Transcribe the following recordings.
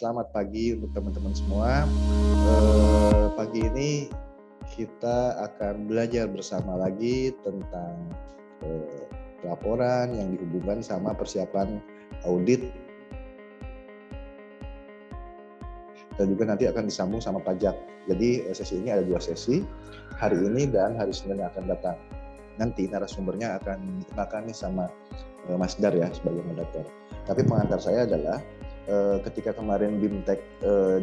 selamat pagi untuk teman-teman semua. Pagi ini kita akan belajar bersama lagi tentang laporan yang dihubungkan sama persiapan audit. Dan juga nanti akan disambung sama pajak. Jadi sesi ini ada 2 sesi, hari ini dan hari Senin yang akan datang. Nanti narasumbernya akan dikenalkan nih sama Mas Dar ya sebagai moderator. Tapi pengantar saya adalah ketika kemarin BIMTEK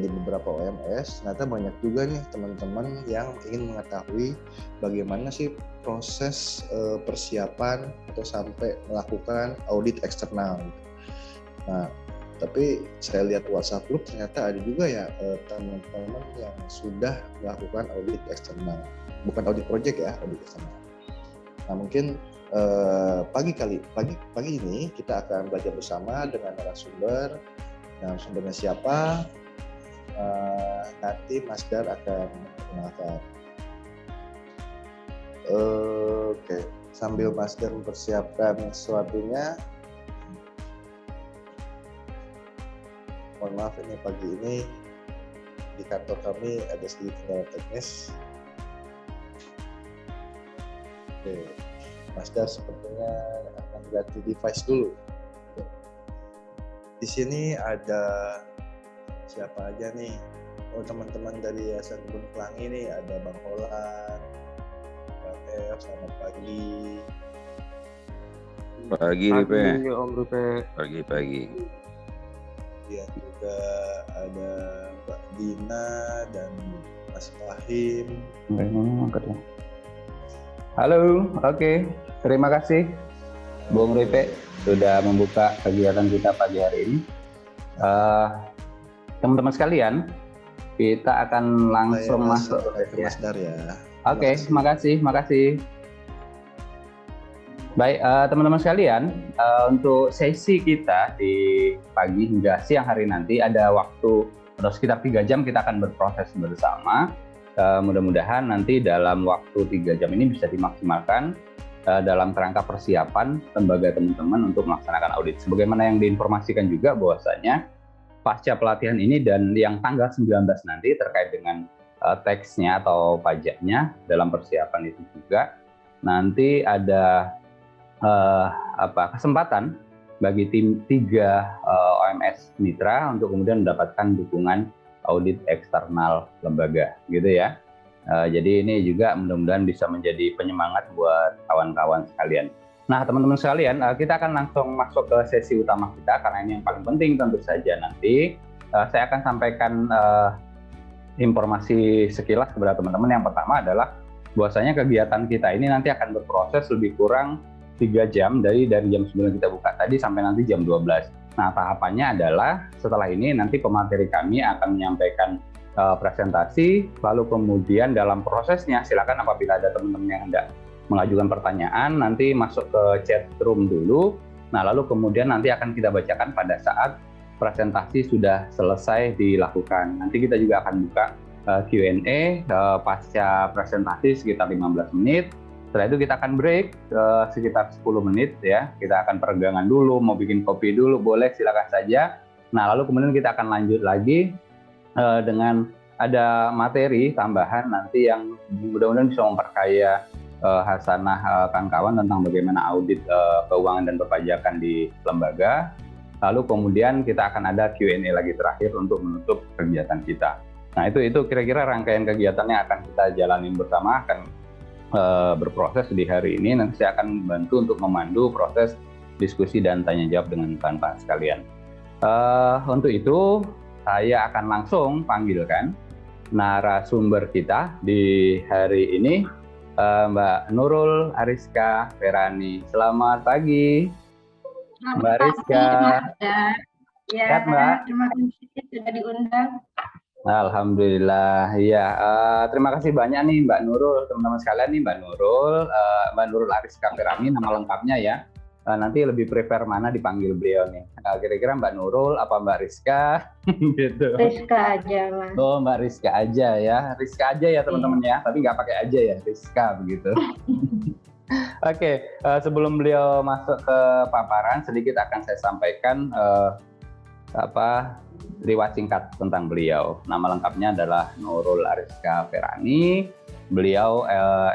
di beberapa OMS, ternyata banyak juga nih teman-teman yang ingin mengetahui bagaimana sih proses persiapan atau sampai melakukan audit eksternal. Nah, tapi saya lihat WhatsApp group ternyata ada juga ya teman-teman yang sudah melakukan audit eksternal, bukan audit project ya, audit eksternal. Nah mungkin pagi ini kita akan belajar bersama dengan narasumber. Narasumbernya siapa? Nanti Mas Dar akan memperkenalkan. Oke, sambil Mas Dar mempersiapkan sesuatunya. Mohon maaf ini pagi ini di kantor kami ada sedikit kendala teknis. Oke, Mas Dar sepertinya akan ganti device dulu. Di sini ada siapa aja nih? Oh, teman-teman dari Yayasan Kebun Pelangi nih, ada Bang Holan, Bang F, selamat pagi. Pagi, Ripe. Om Ripe. Pagi. Kemudian juga ada Mbak Dina dan Mas Fahim. Halo, oke. Terima kasih Bung Ripe sudah membuka kegiatan kita pagi hari ini. Teman-teman sekalian, kita akan langsung masuk ke Mas Dar ya. Oke, makasih. Baik, teman-teman sekalian, untuk sesi kita di pagi hingga siang hari nanti ada waktu atau sekitar 3 jam kita akan berproses bersama. Mudah-mudahan nanti dalam waktu 3 jam ini bisa dimaksimalkan dalam kerangka persiapan lembaga teman-teman untuk melaksanakan audit. Sebagaimana yang diinformasikan juga bahwasanya pasca pelatihan ini dan yang tanggal 19 nanti terkait dengan teksnya atau pajaknya dalam persiapan itu juga nanti ada kesempatan bagi tim 3 OMS mitra untuk kemudian mendapatkan dukungan audit eksternal lembaga gitu ya. Jadi ini juga mudah-mudahan bisa menjadi penyemangat buat kawan-kawan sekalian. Nah teman-teman sekalian, kita akan langsung masuk ke sesi utama kita karena ini yang paling penting tentu saja nanti. Saya akan sampaikan informasi sekilas kepada teman-teman. Yang pertama adalah bahwasanya kegiatan kita ini nanti akan berproses lebih kurang 3 jam dari jam 9 kita buka tadi sampai nanti jam 12. Nah tahapannya adalah setelah ini nanti pemateri kami akan menyampaikan presentasi, lalu kemudian dalam prosesnya silakan apabila ada teman-teman yang hendak mengajukan pertanyaan nanti masuk ke chat room dulu. Nah lalu kemudian nanti akan kita bacakan pada saat presentasi sudah selesai dilakukan. Nanti kita juga akan buka Q&A pasca presentasi sekitar 15 menit. Setelah itu kita akan break sekitar 10 menit ya. Kita akan peregangan dulu, mau bikin kopi dulu boleh, silakan saja. Nah lalu kemudian kita akan lanjut lagi dengan ada materi tambahan nanti yang mudah-mudahan bisa memperkaya hasanah kawan-kawan tentang bagaimana audit keuangan dan perpajakan di lembaga. Lalu kemudian kita akan ada Q&A lagi terakhir untuk menutup kegiatan kita. Nah itu kira-kira rangkaian kegiatan yang akan kita jalanin bersama, akan berproses di hari ini. Nanti saya akan membantu untuk memandu proses diskusi dan tanya jawab dengan kawan-kawan sekalian. Untuk itu saya akan langsung panggilkan narasumber kita di hari ini, Mbak Nurul Ariska Ferani. Selamat pagi, Mbak Ariska. Ya, Mbak. Terima kasih sudah diundang. Alhamdulillah, iya. Terima kasih banyak nih Mbak Nurul, teman-teman sekalian nih Mbak Nurul Ariska Ferani nama lengkapnya ya. Nanti lebih prefer mana dipanggil beliau nih. Kira-kira Mbak Nurul apa Mbak Rizka? Gitu. Rizka aja, Mas. Oh, Mbak Rizka aja ya. Rizka aja ya teman-teman ya. Tapi nggak pakai aja ya, Rizka begitu. Oke, sebelum beliau masuk ke paparan, sedikit akan saya sampaikan riwayat singkat tentang beliau. Nama lengkapnya adalah Nurul Ariska Ferani. Beliau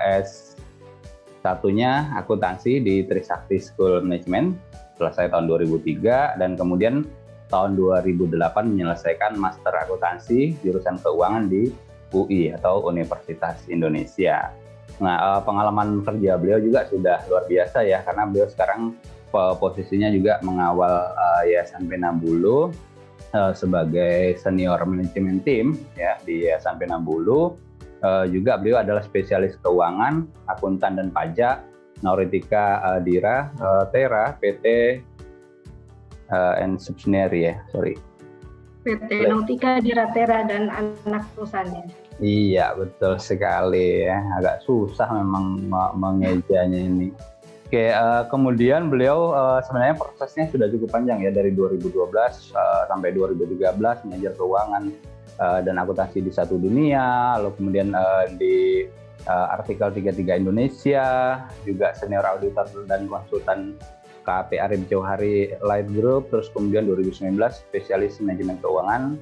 S1-nya akuntansi di Trisakti School Management, selesai tahun 2003, dan kemudian tahun 2008 menyelesaikan Master Akuntansi jurusan Keuangan di UI atau Universitas Indonesia. Nah, pengalaman kerja beliau juga sudah luar biasa ya, karena beliau sekarang posisinya juga mengawal Yayasan Penabulu sebagai senior manajemen tim ya di Yayasan Penabulu. Juga beliau adalah spesialis keuangan, akuntan dan pajak, Nautica Dira Tera PT and Subsidiary ya, sorry. PT Nautica Dira Tera dan anak perusahaannya. Iya, betul sekali ya. Agak susah memang mengejanya ini. Oke, kemudian beliau sebenarnya prosesnya sudah cukup panjang ya, dari 2012 sampai 2013 mengajar keuangan dan akuntansi di Satu Dunia, lalu kemudian di Artikel 33 Indonesia, juga senior auditor dan konsultan KP Arif Johari Light Group, terus kemudian 2019 spesialis manajemen keuangan,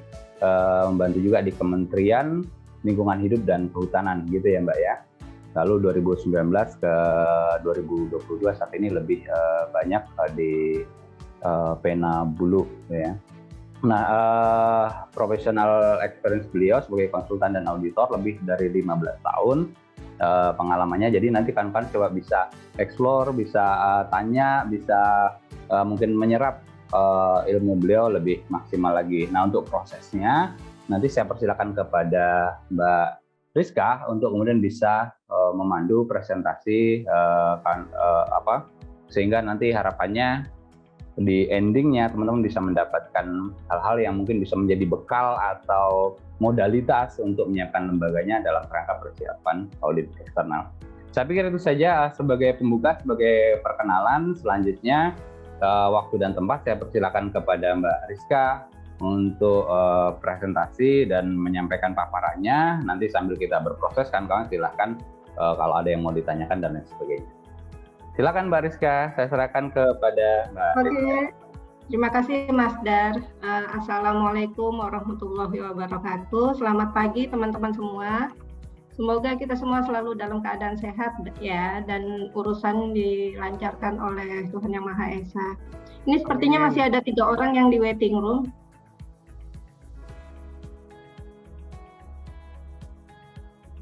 membantu juga di Kementerian Lingkungan Hidup dan Kehutanan gitu ya Mbak ya. Lalu 2019 ke 2022 saat ini lebih banyak di Penabulu ya. Nah, professional experience beliau sebagai konsultan dan auditor lebih dari 15 tahun pengalamannya. Jadi nanti kan coba bisa explore, bisa tanya, bisa mungkin menyerap ilmu beliau lebih maksimal lagi. Nah, untuk prosesnya nanti saya persilakan kepada Mbak Rizka untuk kemudian bisa memandu presentasi sehingga nanti harapannya di endingnya teman-teman bisa mendapatkan hal-hal yang mungkin bisa menjadi bekal atau modalitas untuk menyiapkan lembaganya dalam rangka persiapan audit eksternal. Saya pikir itu saja sebagai pembuka, sebagai perkenalan. Selanjutnya waktu dan tempat saya persilakan kepada Mbak Rizka untuk presentasi dan menyampaikan paparannya. Nanti sambil kita berproses kawan-kawan silahkan kalau ada yang mau ditanyakan dan lain sebagainya. Silakan Mbak Rizka, saya serahkan kepada Mbak Rizka. Oke, terima kasih Mas Dar. Assalamualaikum warahmatullahi wabarakatuh. Selamat pagi teman-teman semua. Semoga kita semua selalu dalam keadaan sehat ya, dan urusan dilancarkan oleh Tuhan Yang Maha Esa. Ini sepertinya masih ada 3 orang yang di waiting room.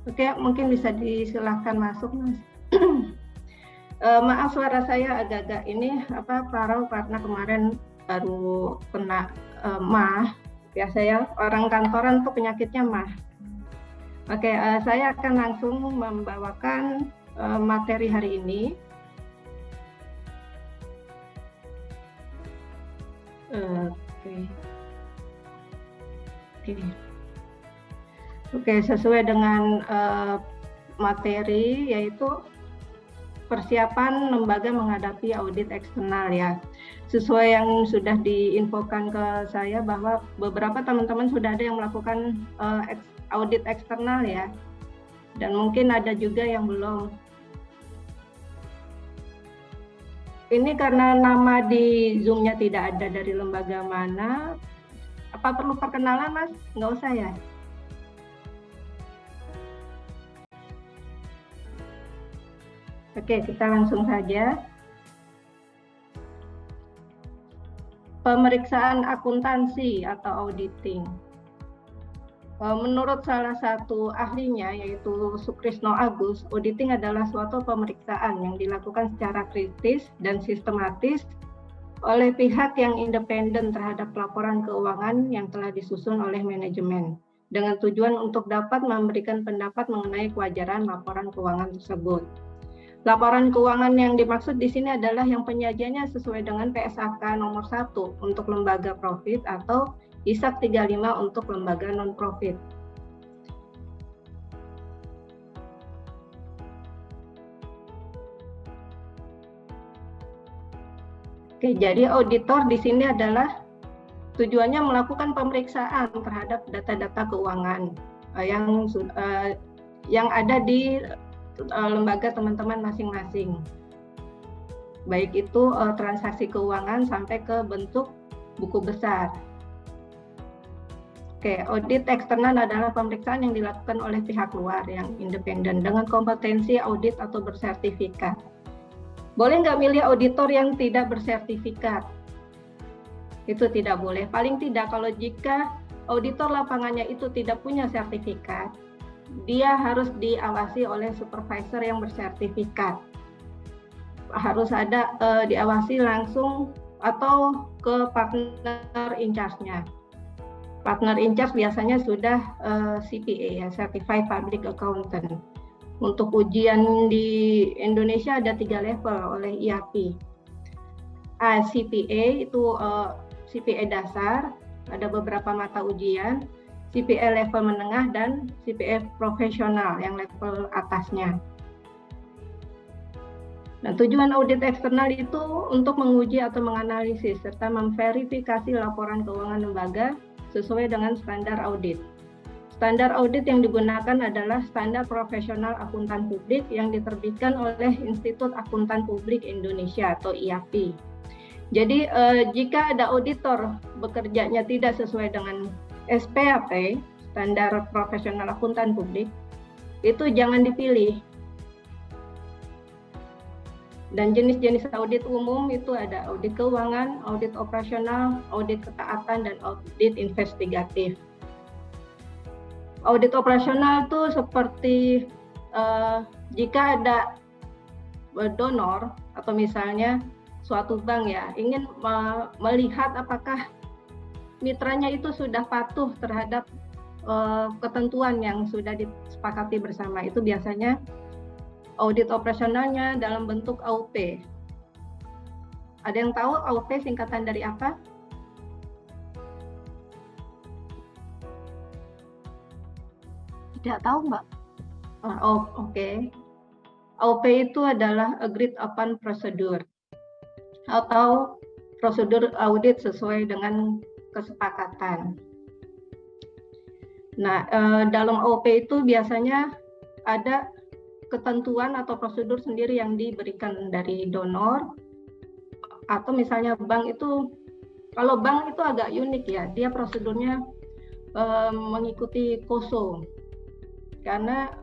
Oke, mungkin bisa disilahkan masuk Mas. Maaf suara saya agak-agak ini parau karena kemarin baru kena MAH. Biasa ya, orang kantoran tuh penyakitnya MAH. Oke, saya akan langsung membawakan materi hari ini. Oke, sesuai dengan materi yaitu persiapan lembaga menghadapi audit eksternal ya. Sesuai yang sudah diinfokan ke saya bahwa beberapa teman-teman sudah ada yang melakukan audit eksternal ya. Dan mungkin ada juga yang belum. Ini karena nama di Zoom-nya tidak ada dari lembaga mana. Apa perlu perkenalan Mas? Nggak usah ya? Oke, kita langsung saja. Pemeriksaan akuntansi atau auditing. Menurut salah satu ahlinya yaitu Sukrisno Agus, auditing adalah suatu pemeriksaan yang dilakukan secara kritis dan sistematis oleh pihak yang independen terhadap laporan keuangan yang telah disusun oleh manajemen dengan tujuan untuk dapat memberikan pendapat mengenai kewajaran laporan keuangan tersebut. Laporan keuangan yang dimaksud di sini adalah yang penyajiannya sesuai dengan PSAK nomor 1 untuk lembaga profit atau ISAK 35 untuk lembaga non-profit. Oke, jadi auditor di sini adalah tujuannya melakukan pemeriksaan terhadap data-data keuangan yang ada di lembaga teman-teman masing-masing. Baik itu transaksi keuangan sampai ke bentuk buku besar. Oke, audit eksternal adalah pemeriksaan yang dilakukan oleh pihak luar yang independen dengan kompetensi audit atau bersertifikat. Boleh nggak milih auditor yang tidak bersertifikat? Itu tidak boleh. Paling tidak kalau jika auditor lapangannya itu tidak punya sertifikat, dia harus diawasi oleh supervisor yang bersertifikat. Harus ada diawasi langsung atau ke partner in charge-nya. Partner in charge biasanya sudah CPA ya, Certified Public Accountant. Untuk ujian di Indonesia ada 3 level oleh IAP. CPA itu CPA dasar, ada beberapa mata ujian, CPA level menengah dan CPA profesional yang level atasnya. Nah, tujuan audit eksternal itu untuk menguji atau menganalisis serta memverifikasi laporan keuangan lembaga sesuai dengan standar audit. Standar audit yang digunakan adalah Standar Profesional Akuntan Publik yang diterbitkan oleh Institut Akuntan Publik Indonesia atau IAP. Jadi jika ada auditor bekerjanya tidak sesuai dengan SPAP, Standar Profesional Akuntan Publik, itu jangan dipilih. Dan jenis-jenis audit umum itu ada audit keuangan, audit operasional, audit ketaatan, dan audit investigatif. Audit operasional itu seperti jika ada donor atau misalnya suatu bank ya ingin melihat apakah mitranya itu sudah patuh terhadap ketentuan yang sudah disepakati bersama. Itu biasanya audit operasionalnya dalam bentuk AUP. Ada yang tahu AUP singkatan dari apa? Tidak tahu, Mbak? Oke. AUP itu adalah Agreed Upon Procedure atau prosedur audit sesuai dengan kesepakatan. Nah, dalam AUP itu biasanya ada ketentuan atau prosedur sendiri yang diberikan dari donor, atau misalnya bank itu, kalau bank itu agak unik ya, dia prosedurnya mengikuti KOSO, karena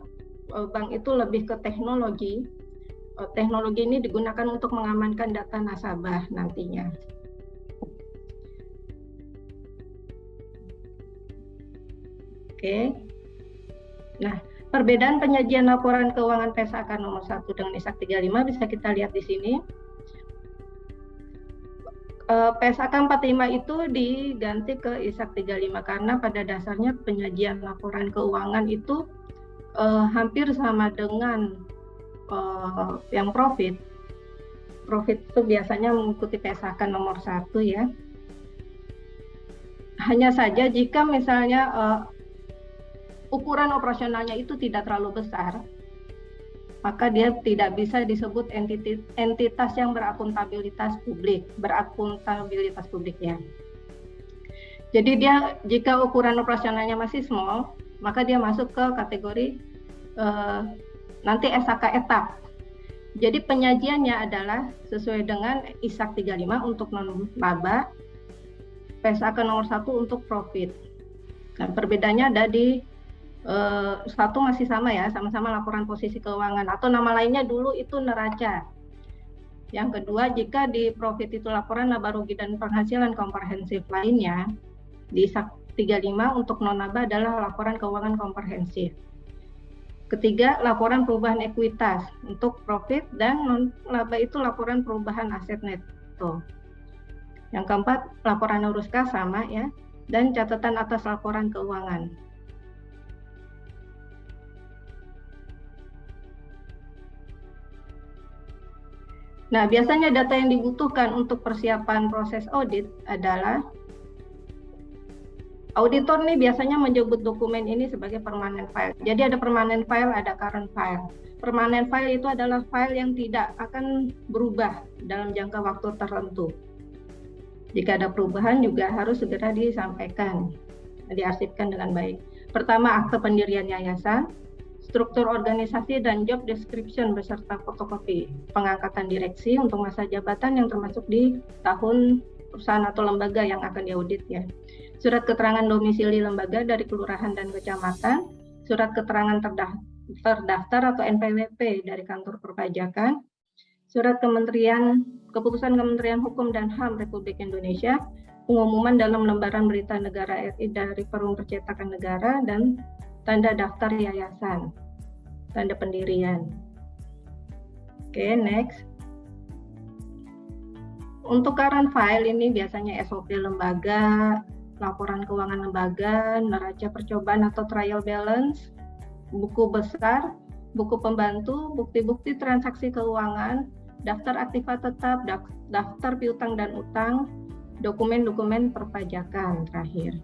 bank itu lebih ke teknologi. Teknologi ini digunakan untuk mengamankan data nasabah nantinya. Oke. Nah, perbedaan penyajian laporan keuangan PSAK nomor 1 dengan ISAK 35 bisa kita lihat di sini. PSAK 45 itu diganti ke ISAK 35 karena pada dasarnya penyajian laporan keuangan itu hampir sama dengan yang profit. Profit itu biasanya mengikuti PSAK nomor 1 ya. Hanya saja jika misalnya ukuran operasionalnya itu tidak terlalu besar, maka dia tidak bisa disebut entitas yang berakuntabilitas publik ya. Jadi dia jika ukuran operasionalnya masih small, maka dia masuk ke kategori nanti SAK etap. Jadi penyajiannya adalah sesuai dengan ISAK 35 untuk non-laba, PSAK nomor 1 untuk profit. Nah, perbedaannya ada di satu masih sama ya, sama-sama laporan posisi keuangan atau nama lainnya dulu itu neraca. Yang kedua, jika di profit itu laporan laba rugi dan penghasilan komprehensif lainnya, di ISAK 35 untuk non-laba adalah laporan keuangan komprehensif. Ketiga, laporan perubahan ekuitas untuk profit, dan non-laba itu laporan perubahan aset neto. Yang keempat, laporan urus kas sama ya, dan catatan atas laporan keuangan. Nah, biasanya data yang dibutuhkan untuk persiapan proses audit adalah auditor nih biasanya menyebut dokumen ini sebagai permanent file. Jadi ada permanent file, ada current file. Permanent file itu adalah file yang tidak akan berubah dalam jangka waktu tertentu. Jika ada perubahan juga harus segera disampaikan, diarsipkan dengan baik. Pertama, akte pendirian yayasan, struktur organisasi dan job description beserta fotokopi pengangkatan direksi untuk masa jabatan yang termasuk di tahun perusahaan atau lembaga yang akan diaudit ya. surat keterangan domisili lembaga dari kelurahan dan kecamatan, surat keterangan terdaftar atau NPWP dari kantor perpajakan, surat keputusan Kementerian Hukum dan HAM Republik Indonesia, pengumuman dalam lembaran berita negara RI dari Perum Percetakan Negara, dan tanda daftar yayasan, tanda pendirian. Oke, next. Untuk current file ini biasanya SOP lembaga, laporan keuangan lembaga, neraca percobaan atau trial balance, buku besar, buku pembantu, bukti-bukti transaksi keuangan, daftar aktiva tetap, daftar piutang dan utang, dokumen-dokumen perpajakan terakhir.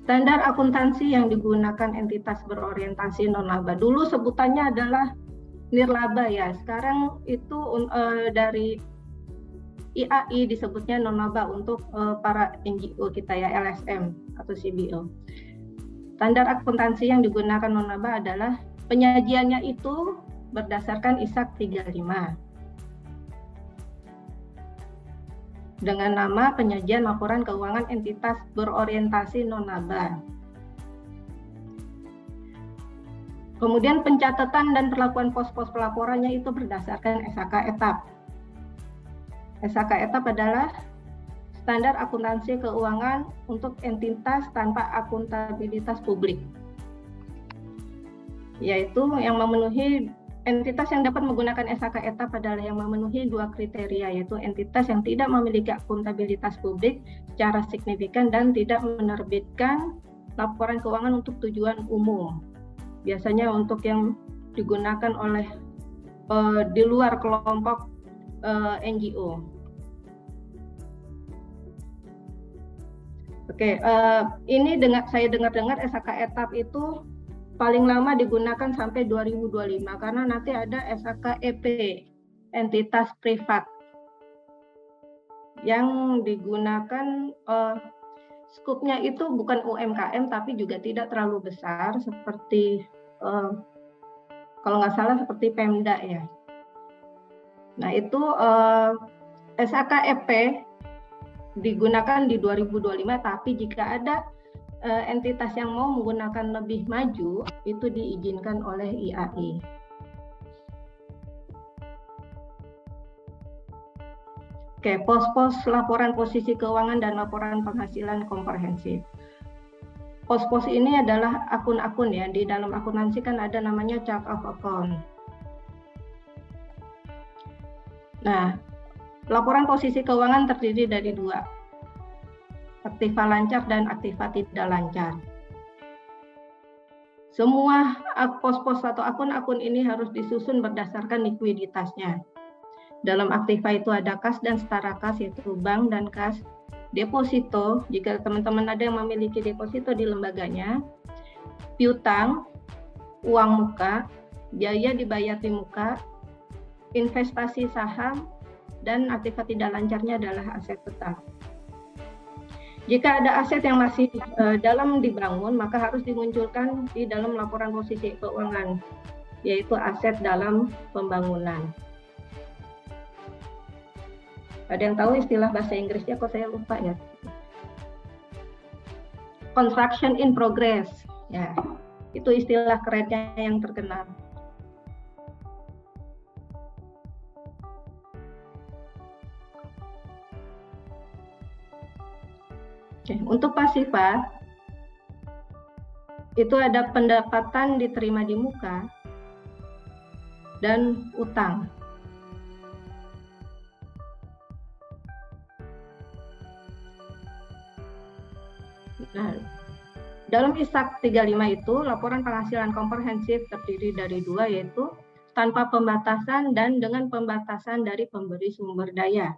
Standar akuntansi yang digunakan entitas berorientasi non-laba. Dulu sebutannya adalah nirlaba ya. Sekarang itu dari IAI disebutnya non-laba untuk para NGO kita ya, LSM atau CBO. Standar akuntansi yang digunakan non-laba adalah penyajiannya itu berdasarkan ISAK 35. Dengan nama penyajian laporan keuangan entitas berorientasi non-laba. Kemudian pencatatan dan perlakuan pos-pos pelaporannya itu berdasarkan SAK etap. SAK etap adalah standar akuntansi keuangan untuk entitas tanpa akuntabilitas publik, yaitu yang memenuhi entitas yang dapat menggunakan SAK etap adalah yang memenuhi 2 kriteria, yaitu entitas yang tidak memiliki akuntabilitas publik secara signifikan dan tidak menerbitkan laporan keuangan untuk tujuan umum. Biasanya untuk yang digunakan oleh di luar kelompok NGO. Oke, ini saya dengar-dengar SAK etap itu paling lama digunakan sampai 2025 karena nanti ada SAK EP, entitas privat, yang digunakan skupnya itu bukan UMKM tapi juga tidak terlalu besar seperti kalau nggak salah seperti Pemda ya. Nah itu SAK EP digunakan di 2025, tapi jika ada entitas yang mau menggunakan lebih maju itu diizinkan oleh IAI. Oke, pos-pos laporan posisi keuangan dan laporan penghasilan komprehensif. Pos-pos ini adalah akun-akun ya, di dalam akuntansi kan ada namanya chart of account. Nah, laporan posisi keuangan terdiri dari 2. Aktiva lancar dan aktiva tidak lancar. Semua pos-pos atau akun-akun ini harus disusun berdasarkan likuiditasnya. Dalam aktiva itu ada kas dan setara kas, yaitu bank dan kas. Deposito, jika teman-teman ada yang memiliki deposito di lembaganya. Piutang, uang muka, biaya dibayar di muka, investasi saham, dan aktiva tidak lancarnya adalah aset tetap. Jika ada aset yang masih dalam dibangun, maka harus dimunculkan di dalam laporan posisi keuangan, yaitu aset dalam pembangunan. Ada yang tahu istilah bahasa Inggrisnya? Kok saya lupa ya? Construction in progress, ya, itu istilah kerennya yang terkenal. Oke, untuk pasifa itu ada pendapatan diterima di muka dan utang. Nah, dalam ISAK 35 itu laporan penghasilan komprehensif terdiri dari 2, yaitu tanpa pembatasan dan dengan pembatasan dari pemberi sumber daya.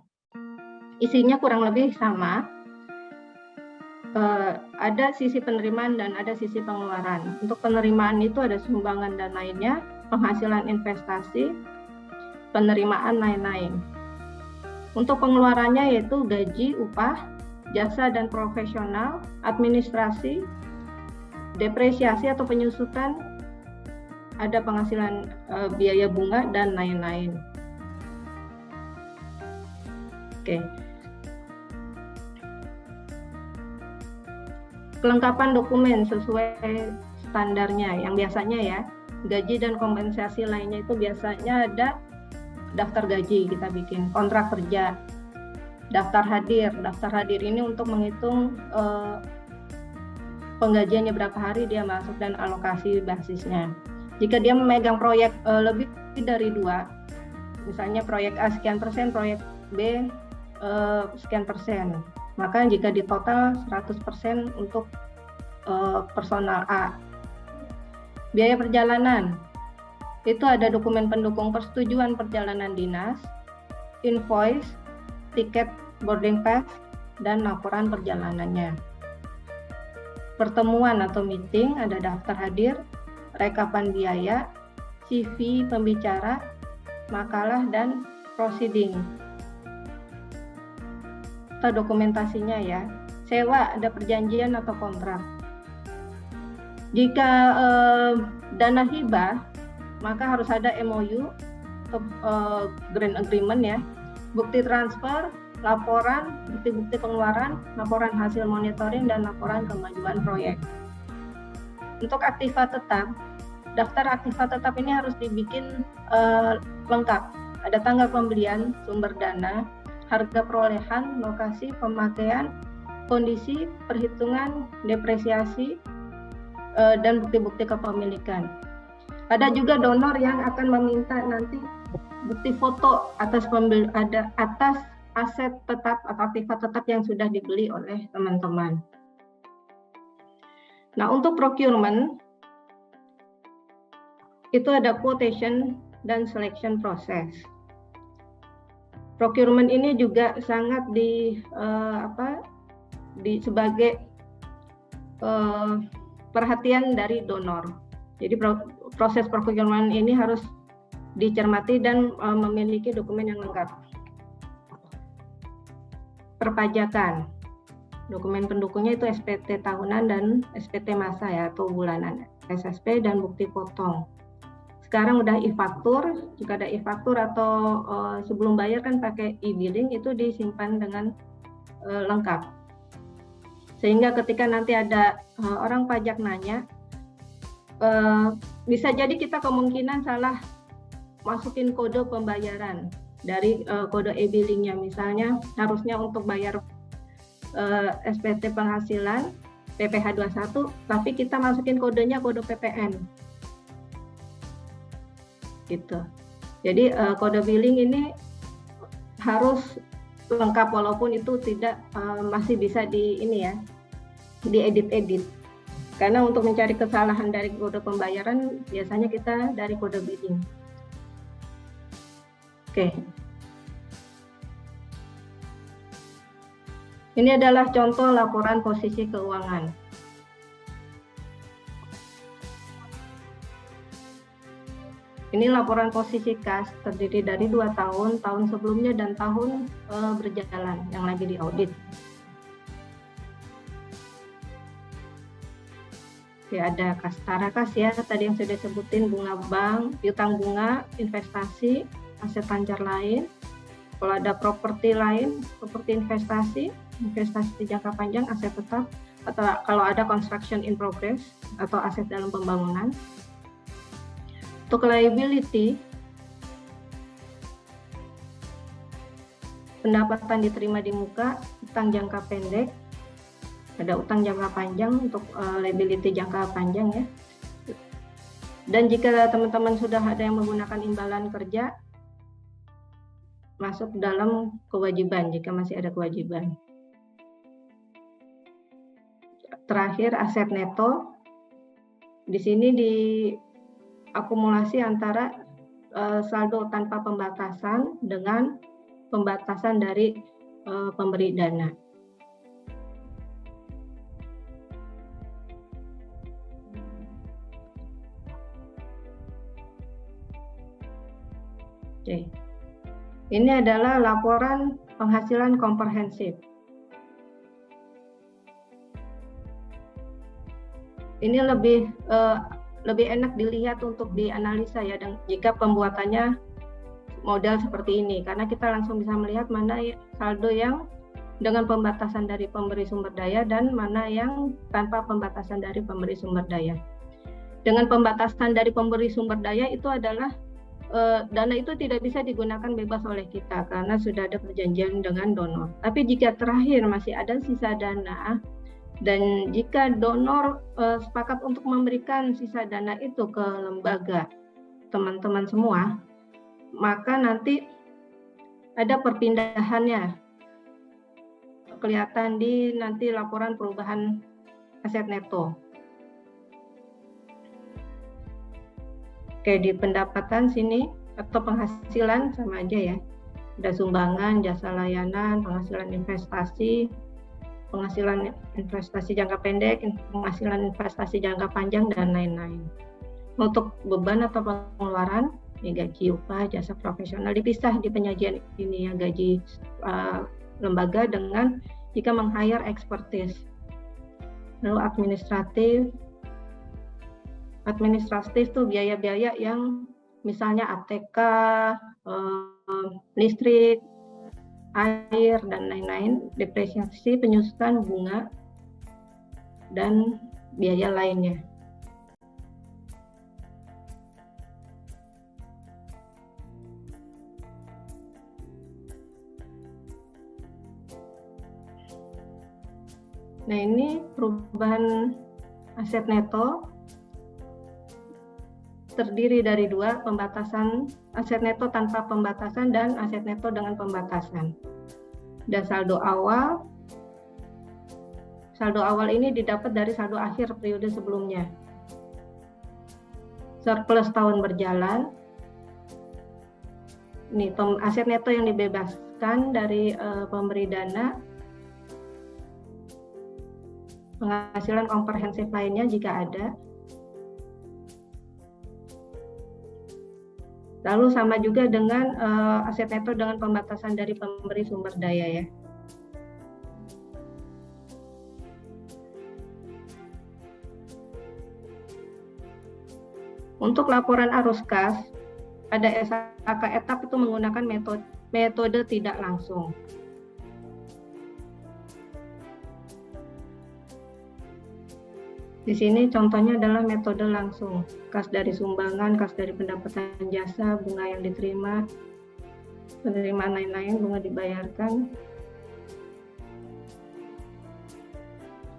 Isinya kurang lebih sama. Ada sisi penerimaan dan ada sisi pengeluaran. Untuk penerimaan itu ada sumbangan dan lainnya, penghasilan investasi, penerimaan lain-lain. Untuk pengeluarannya yaitu gaji, upah, jasa dan profesional, administrasi, depresiasi atau penyusutan, ada penghasilan biaya bunga dan lain-lain. Oke. Kelengkapan dokumen sesuai standarnya yang biasanya ya, gaji dan kompensasi lainnya itu biasanya ada daftar gaji kita bikin, kontrak kerja, daftar hadir. Daftar hadir ini untuk menghitung penggajiannya berapa hari dia masuk dan alokasi basisnya. Jika dia memegang proyek lebih dari 2, misalnya proyek A sekian persen, proyek B sekian persen, maka jika di total 100% untuk personal A. Biaya perjalanan, itu ada dokumen pendukung persetujuan perjalanan dinas, invoice, tiket boarding pass, dan laporan perjalanannya. Pertemuan atau meeting, ada daftar hadir, rekapan biaya, CV pembicara, makalah, dan proceeding. Atau dokumentasinya ya. Sewa, ada perjanjian atau kontrak. Jika dana hibah, maka harus ada MOU atau grant agreement ya. Bukti transfer, laporan, bukti-bukti pengeluaran, laporan hasil monitoring, dan laporan kemajuan proyek. Untuk aktiva tetap, daftar aktiva tetap ini harus dibikin lengkap. Ada tanggal pembelian, sumber dana, harga perolehan, lokasi, pemakaian, kondisi, perhitungan, depresiasi, dan bukti-bukti kepemilikan. Ada juga donor yang akan meminta nanti bukti foto atas aset tetap atau aktiva tetap yang sudah dibeli oleh teman-teman. Nah, untuk procurement itu ada quotation dan selection process. Procurement ini juga sangat sebagai perhatian dari donor. Jadi proses procurement ini harus dicermati dan memiliki dokumen yang lengkap. Perpajakan, dokumen pendukungnya itu SPT tahunan dan SPT masa ya atau bulanan, SSP, dan bukti potong. Sekarang udah e-faktur, jika ada e-faktur atau sebelum bayar kan pakai e-billing, itu disimpan dengan lengkap. Sehingga ketika nanti ada orang pajak nanya, bisa jadi kita kemungkinan salah masukin kode pembayaran dari kode e-billingnya. Misalnya harusnya untuk bayar SPT penghasilan PPh 21, tapi kita masukin kodenya kode PPN. Gitu. Jadi kode billing ini harus lengkap walaupun itu tidak masih bisa diedit. Karena untuk mencari kesalahan dari kode pembayaran biasanya kita dari kode billing. Oke. Ini adalah contoh laporan posisi keuangan. Ini laporan posisi kas terdiri dari 2 tahun, tahun sebelumnya dan tahun berjalan yang lagi diaudit. Oke, ada kas setara kas ya, tadi yang sudah disebutin, bunga bank, piutang bunga, investasi, aset pancar lain. Kalau ada properti lain, properti investasi jangka panjang, aset tetap, atau kalau ada construction in progress atau aset dalam pembangunan. Untuk liability, pendapatan diterima di muka, utang jangka pendek, ada utang jangka panjang untuk liability jangka panjang ya. Dan jika teman-teman sudah ada yang menggunakan imbalan kerja, masuk dalam kewajiban jika masih ada kewajiban. Terakhir, aset neto. Di sini diakumulasi antara saldo tanpa pembatasan dengan pembatasan dari pemberi dana. Oke. Ini adalah laporan penghasilan komprehensif. Ini lebih lebih enak dilihat untuk dianalisa ya, dan jika pembuatannya model seperti ini, karena kita langsung bisa melihat mana saldo yang dengan pembatasan dari pemberi sumber daya dan mana yang tanpa pembatasan dari pemberi sumber daya. Dengan pembatasan dari pemberi sumber daya itu adalah dana itu tidak bisa digunakan bebas oleh kita karena sudah ada perjanjian dengan donor. Tapi jika terakhir masih ada sisa dana, dan jika donor sepakat untuk memberikan sisa dana itu ke lembaga teman-teman semua, maka nanti ada perpindahannya, kelihatan di nanti laporan perubahan aset neto. Oke, di pendapatan sini atau penghasilan sama aja ya, ada sumbangan, jasa layanan, penghasilan investasi jangka pendek, penghasilan investasi jangka panjang, dan lain-lain. Untuk beban atau pengeluaran, ya gaji, upah, jasa profesional dipisah di penyajian ini ya, gaji lembaga dengan jika meng-hire expertise. Lalu administratif itu biaya-biaya yang misalnya ATK, listrik, air, dan lain-lain, depresiasi, penyusutan bunga, dan biaya lainnya. Nah, ini perubahan aset neto terdiri dari dua, pembatasan aset neto tanpa pembatasan dan aset neto dengan pembatasan. Dan saldo awal ini didapat dari saldo akhir periode sebelumnya. Surplus tahun berjalan, ini aset neto yang dibebaskan dari pemberi dana, penghasilan komprehensif lainnya jika ada. Lalu sama juga dengan aset neto dengan pembatasan dari pemberi sumber daya ya. Untuk laporan arus kas, pada SAK etap itu menggunakan metode tidak langsung. Di sini contohnya adalah metode langsung, kas dari sumbangan, kas dari pendapatan jasa, bunga yang diterima, penerimaan lain-lain, bunga dibayarkan.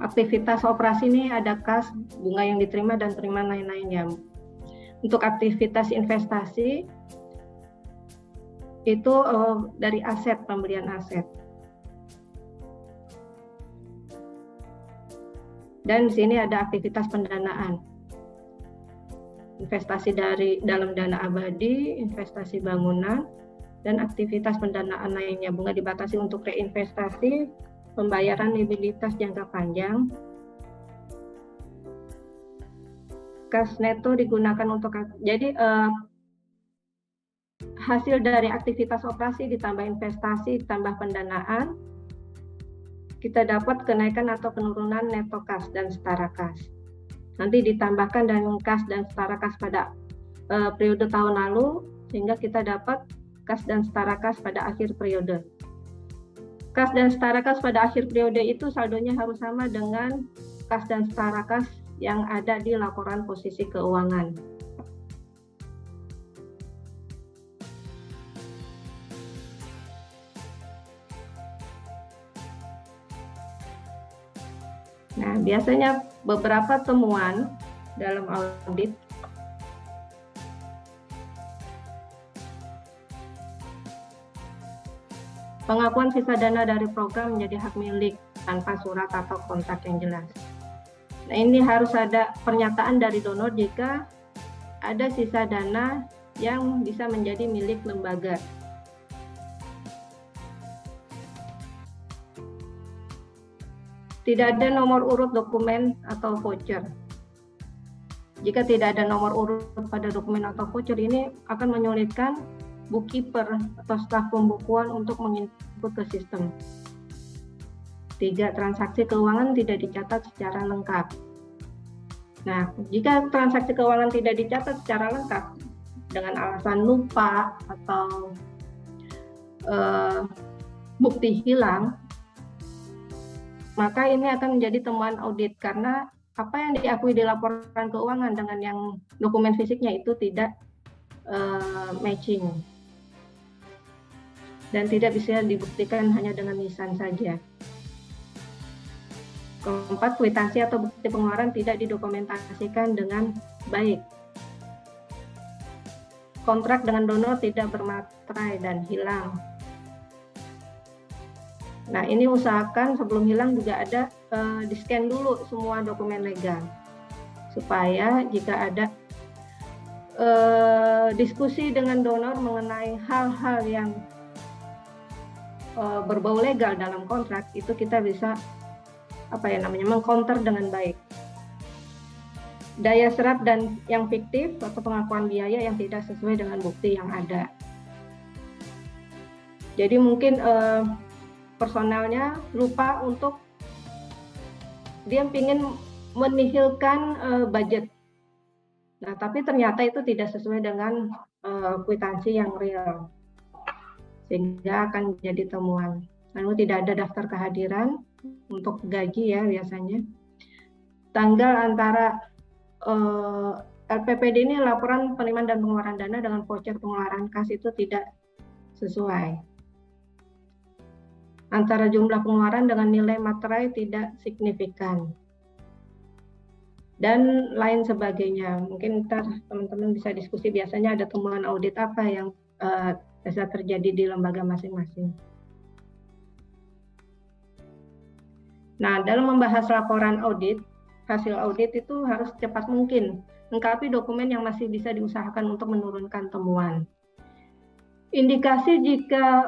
Aktivitas operasi ini ada kas, bunga yang diterima, dan penerimaan lain-lainnya. Untuk aktivitas investasi, itu dari aset, pembelian aset. Dan di sini ada aktivitas pendanaan, investasi dari dalam dana abadi, investasi bangunan, dan aktivitas pendanaan lainnya. Bunga dibatasi untuk reinvestasi, pembayaran liabilitas jangka panjang. Kas neto digunakan untuk, jadi hasil dari aktivitas operasi ditambah investasi ditambah pendanaan, kita dapat kenaikan atau penurunan neto kas dan setara kas. Nanti ditambahkan dengan kas dan setara kas pada periode tahun lalu, sehingga kita dapat kas dan setara kas pada akhir periode. Kas dan setara kas pada akhir periode itu saldonya harus sama dengan kas dan setara kas yang ada di laporan posisi keuangan. Nah, biasanya beberapa temuan dalam audit pengakuan sisa dana dari program menjadi hak milik tanpa surat atau kontak yang jelas. Nah, ini harus ada pernyataan dari donor jika ada sisa dana yang bisa menjadi milik lembaga. Tidak ada nomor urut dokumen atau voucher. Jika tidak ada nomor urut pada dokumen atau voucher, ini akan menyulitkan bookkeeper atau staf pembukuan untuk menginput ke sistem. 3. Transaksi keuangan tidak dicatat secara lengkap. Nah, jika transaksi keuangan tidak dicatat secara lengkap dengan alasan lupa atau bukti hilang, maka ini akan menjadi temuan audit karena apa yang diakui di laporan keuangan dengan yang dokumen fisiknya itu tidak matching dan tidak bisa dibuktikan hanya dengan lisan saja. Keempat, kwitansi atau bukti pengeluaran tidak didokumentasikan dengan baik. Kontrak dengan donor tidak bermaterai dan hilang. Nah, ini usahakan sebelum hilang juga ada di-scan dulu semua dokumen legal. Supaya jika ada diskusi dengan donor mengenai hal-hal yang berbau legal dalam kontrak, itu kita bisa mengcounter dengan baik. Daya serap dan yang fiktif atau pengakuan biaya yang tidak sesuai dengan bukti yang ada. Jadi mungkin personelnya lupa untuk dia ingin menihilkan budget. Nah, tapi ternyata itu tidak sesuai dengan kwitansi yang real, sehingga akan menjadi temuan. Lalu tidak ada daftar kehadiran untuk gaji ya biasanya. Tanggal antara LPPD ini laporan penerimaan dan pengeluaran dana dengan voucher pengeluaran kas itu tidak sesuai. Antara jumlah pengeluaran dengan nilai materai tidak signifikan. Dan lain sebagainya. Mungkin ntar teman-teman bisa diskusi biasanya ada temuan audit apa yang bisa terjadi di lembaga masing-masing. Nah, dalam membahas laporan audit, hasil audit itu harus cepat mungkin, lengkapi dokumen yang masih bisa diusahakan untuk menurunkan temuan. Indikasi jika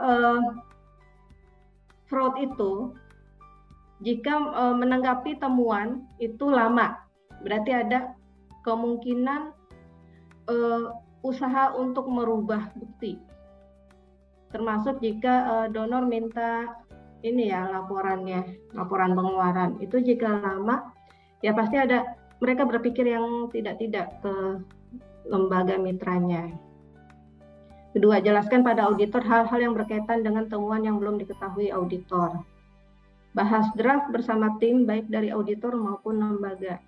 fraud itu, jika menanggapi temuan itu lama, berarti ada kemungkinan usaha untuk merubah bukti. Termasuk jika donor minta laporan pengeluaran. Itu jika lama, ya pasti ada mereka berpikir yang tidak ke lembaga mitranya. Kedua, jelaskan pada auditor hal-hal yang berkaitan dengan temuan yang belum diketahui auditor. Bahas draft bersama tim baik dari auditor maupun lembaga.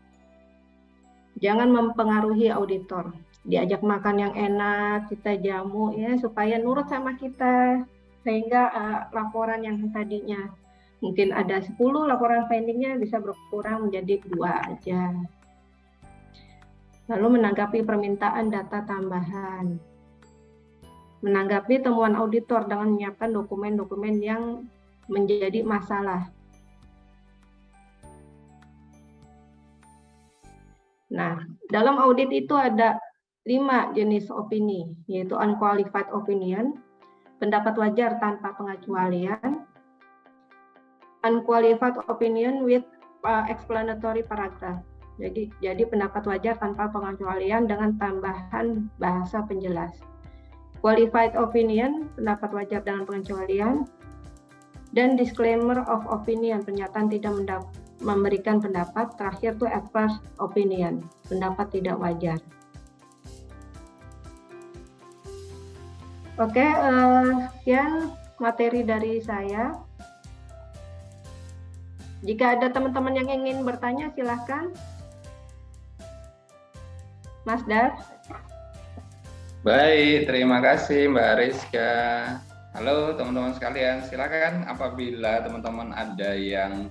Jangan mempengaruhi auditor. Diajak makan yang enak, kita jamu ya supaya nurut sama kita. Sehingga laporan yang tadinya mungkin ada 10 laporan findingnya bisa berkurang menjadi 2 aja. Lalu menanggapi permintaan data tambahan. Menanggapi temuan auditor dengan menyiapkan dokumen-dokumen yang menjadi masalah. Nah, dalam audit itu ada 5 jenis opini, yaitu unqualified opinion, pendapat wajar tanpa pengecualian, unqualified opinion with explanatory paragraph. Jadi pendapat wajar tanpa pengecualian dengan tambahan bahasa penjelas. Qualified opinion, pendapat wajar dengan pengecualian, dan disclaimer of opinion, pernyataan tidak memberikan pendapat. Terakhir tuh adverse opinion, pendapat tidak wajar. Oke, sekian materi dari saya. Jika ada teman-teman yang ingin bertanya, silahkan. Mas Dar. Baik, terima kasih Mbak Rizka. Halo teman-teman sekalian, silakan apabila teman-teman ada yang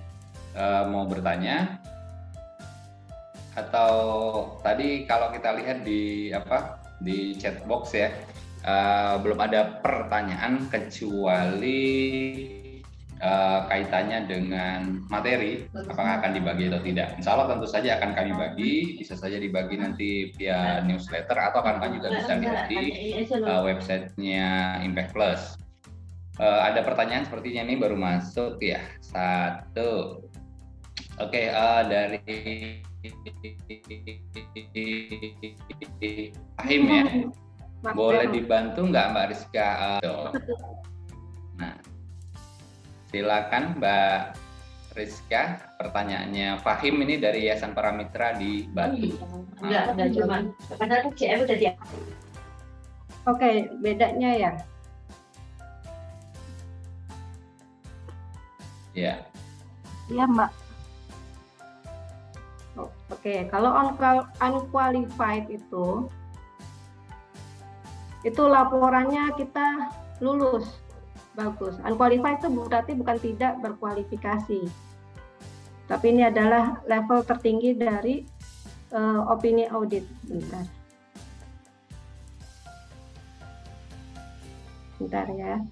mau bertanya. Atau tadi kalau kita lihat di chat box ya, belum ada pertanyaan kecuali kaitannya dengan materi, apakah akan dibagi atau tidak. Insya Allah tentu saja akan kami bagi, bisa saja dibagi nanti via newsletter atau akan juga bisa lihat di websitenya Impact Plus. Ada pertanyaan sepertinya ini baru masuk ya, 1. Oke, dari Ahim ya. Boleh dibantu nggak Mbak Rizka? Nah, silakan Mbak Rizka. Pertanyaannya Fahim ini dari Yayasan Paramitra di Batu. Enggak cuma. Padahal CM udah dia. Oke, bedanya ya. Ya. Iya, Mbak. Oke, kalau unqualified itu laporannya kita lulus, bagus. Unqualified itu berarti bukan tidak berkualifikasi, tapi ini adalah level tertinggi dari opini audit. Bentar ya.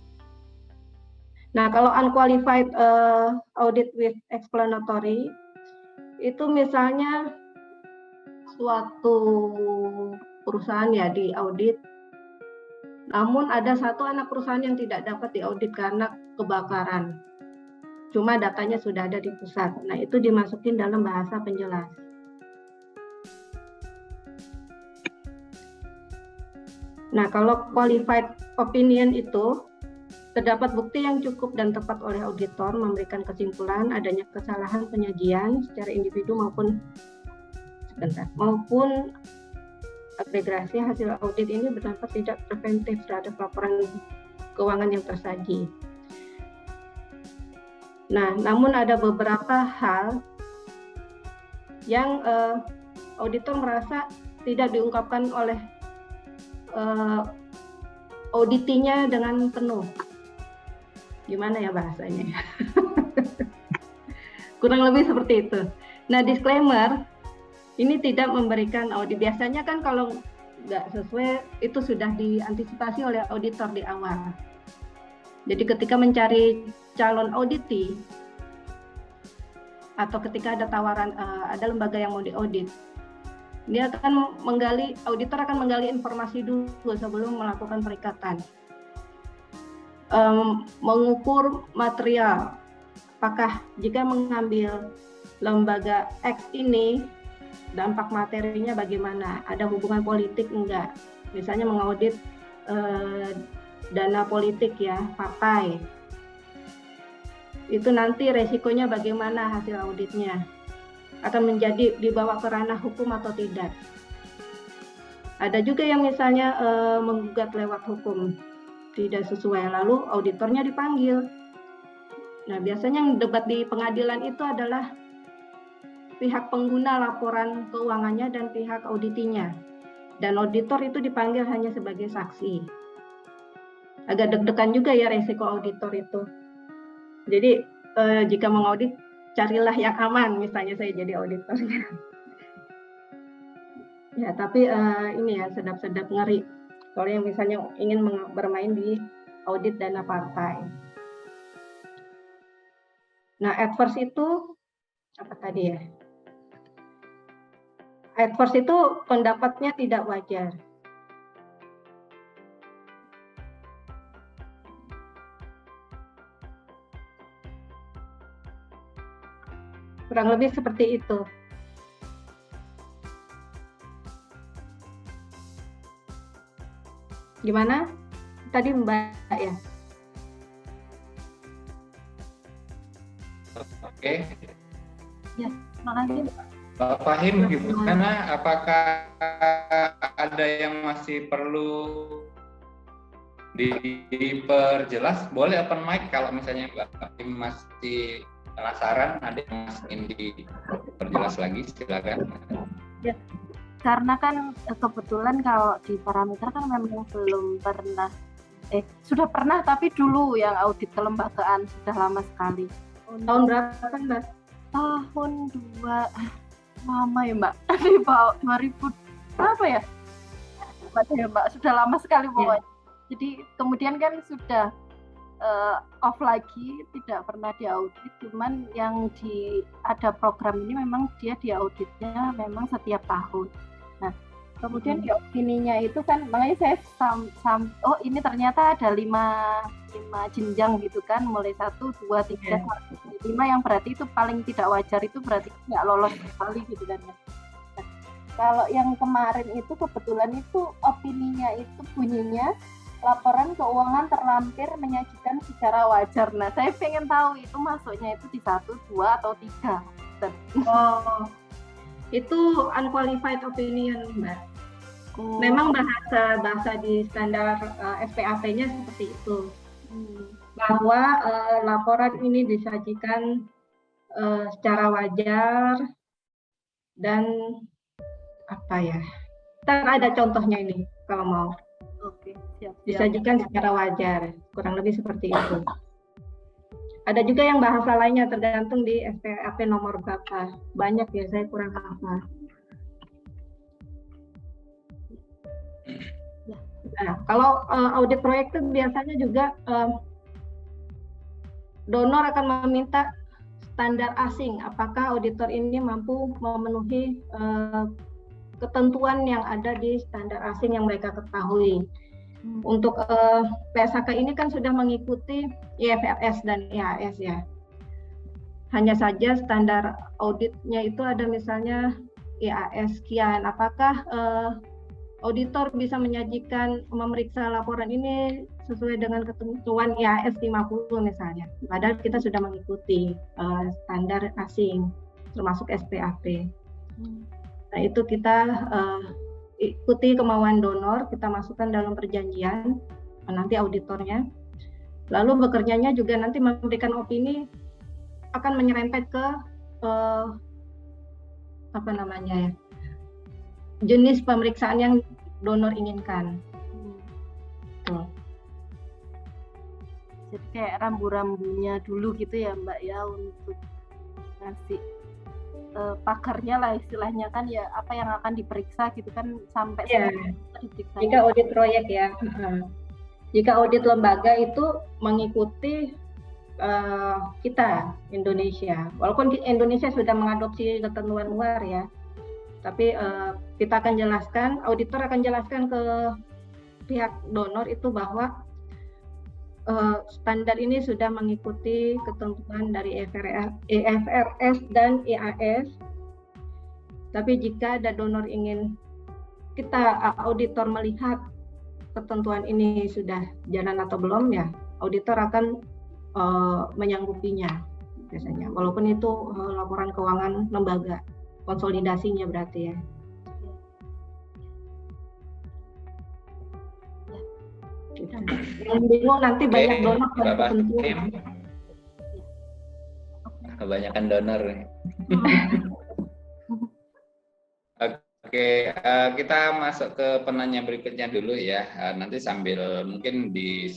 Nah, kalau unqualified audit with explanatory itu misalnya suatu perusahaan ya di audit, namun ada satu anak perusahaan yang tidak dapat diaudit karena kebakaran. Cuma datanya sudah ada di pusat. Nah, itu dimasukin dalam bahasa penjelas. Nah, kalau qualified opinion itu terdapat bukti yang cukup dan tepat oleh auditor memberikan kesimpulan adanya kesalahan penyajian secara individu maupun agregasi hasil audit ini berdampak tidak preventif terhadap laporan keuangan yang tersaji. Nah, namun ada beberapa hal yang auditor merasa tidak diungkapkan oleh auditinya dengan penuh. Gimana ya bahasanya? Kurang lebih seperti itu. Nah, disclaimer, ini tidak memberikan audit. Biasanya kan kalau nggak sesuai, itu sudah diantisipasi oleh auditor di awal. Jadi ketika mencari calon auditi, atau ketika ada tawaran, ada lembaga yang mau diaudit, dia akan auditor akan menggali informasi dulu sebelum melakukan perikatan. Mengukur material, apakah jika mengambil lembaga X ini dampak materinya bagaimana, ada hubungan politik enggak, misalnya mengaudit dana politik ya, partai, itu nanti resikonya bagaimana hasil auditnya, akan menjadi dibawa ke ranah hukum atau tidak. Ada juga yang misalnya menggugat lewat hukum, tidak sesuai, lalu auditornya dipanggil. Nah, biasanya yang debat di pengadilan itu adalah pihak pengguna laporan keuangannya dan pihak auditinya. Dan auditor itu dipanggil hanya sebagai saksi. Agak deg-degan juga ya resiko auditor itu. Jadi jika mengaudit, carilah yang aman, misalnya saya jadi auditornya. Ya, tapi ini ya sedap-sedap ngeri. Kalau yang misalnya ingin bermain di audit dana partai. Nah, adverse itu apa tadi ya? Adverse itu pendapatnya tidak wajar. Kurang lebih seperti itu. Gimana? Tadi Mbak ya? Oke. Ya, makasih. Pak Fahim, gimana? Apakah ada yang masih perlu diperjelas? Boleh open mic kalau misalnya Mbak Fahim masih penasaran, ada yang masih ingin diperjelas lagi, silakan. Ya, karena kan kebetulan kalau di Paramitra kan memang belum pernah, sudah pernah tapi dulu yang audit kelembagaan sudah lama sekali. Tahun berapa Mbak? Tahun 2 lama ya Mbak, di bawah 2000 berapa ya? Mbak, sudah lama sekali pokoknya. Jadi kemudian kan sudah off lagi, tidak pernah diaudit, cuman yang ada program ini memang dia diauditnya memang setiap tahun. Nah, kemudian di opininya itu kan, makanya saya ini ternyata ada 5 jenjang gitu kan, mulai 1, 2, 3, 5 yang berarti itu paling tidak wajar, itu berarti nggak lolos sekali gitu kan. Nah, kalau yang kemarin itu kebetulan itu opininya itu bunyinya laporan keuangan terlampir menyajikan secara wajar. Nah, saya pengen tahu itu masuknya itu di 1, 2, atau 3. Oh, itu unqualified opinion, Mbak. Memang bahasa di standar SPAP-nya seperti itu. Bahwa laporan ini disajikan secara wajar dan apa ya? Ntar ada contohnya ini kalau mau. Oke, siap. Disajikan secara wajar, kurang lebih seperti itu. Ada juga yang bahasa lainnya tergantung di SPAP nomor berapa. Banyak ya, saya kurang hafal. Nah, kalau audit proyek itu biasanya juga donor akan meminta standar asing. Apakah auditor ini mampu memenuhi ketentuan yang ada di standar asing yang mereka ketahui. Untuk PSHK ini kan sudah mengikuti IFRS dan IAS ya. Hanya saja standar auditnya itu ada misalnya IAS sekian. Apakah auditor bisa menyajikan, memeriksa laporan ini sesuai dengan ketentuan IAS 50 misalnya. Padahal kita sudah mengikuti standar asing, termasuk SPAP. Nah itu kita ikuti kemauan donor, kita masukkan dalam perjanjian, nanti auditornya. Lalu bekerjanya juga nanti memberikan opini, akan menyerempet ke apa namanya ya, jenis pemeriksaan yang donor inginkan. Tuh. Jadi kayak rambu-rambunya dulu gitu ya Mbak ya, untuk ngasih pakarnya lah istilahnya kan ya, apa yang akan diperiksa gitu kan sampai diperiksa. Jika audit proyek ya, jika audit lembaga itu mengikuti kita Indonesia, walaupun Indonesia sudah mengadopsi ketentuan luar ya, tapi kita akan jelaskan, auditor akan jelaskan ke pihak donor itu bahwa standar ini sudah mengikuti ketentuan dari IFRS dan IAS. Tapi jika ada donor ingin kita auditor melihat ketentuan ini sudah jalan atau belum ya, auditor akan menyanggupinya biasanya. Walaupun itu laporan keuangan lembaga, konsolidasinya berarti ya. Yang bingung nanti banyak donor ketentuan. Kebanyakan donor. Oke, kita masuk ke penanya berikutnya dulu ya. Nanti sambil mungkin di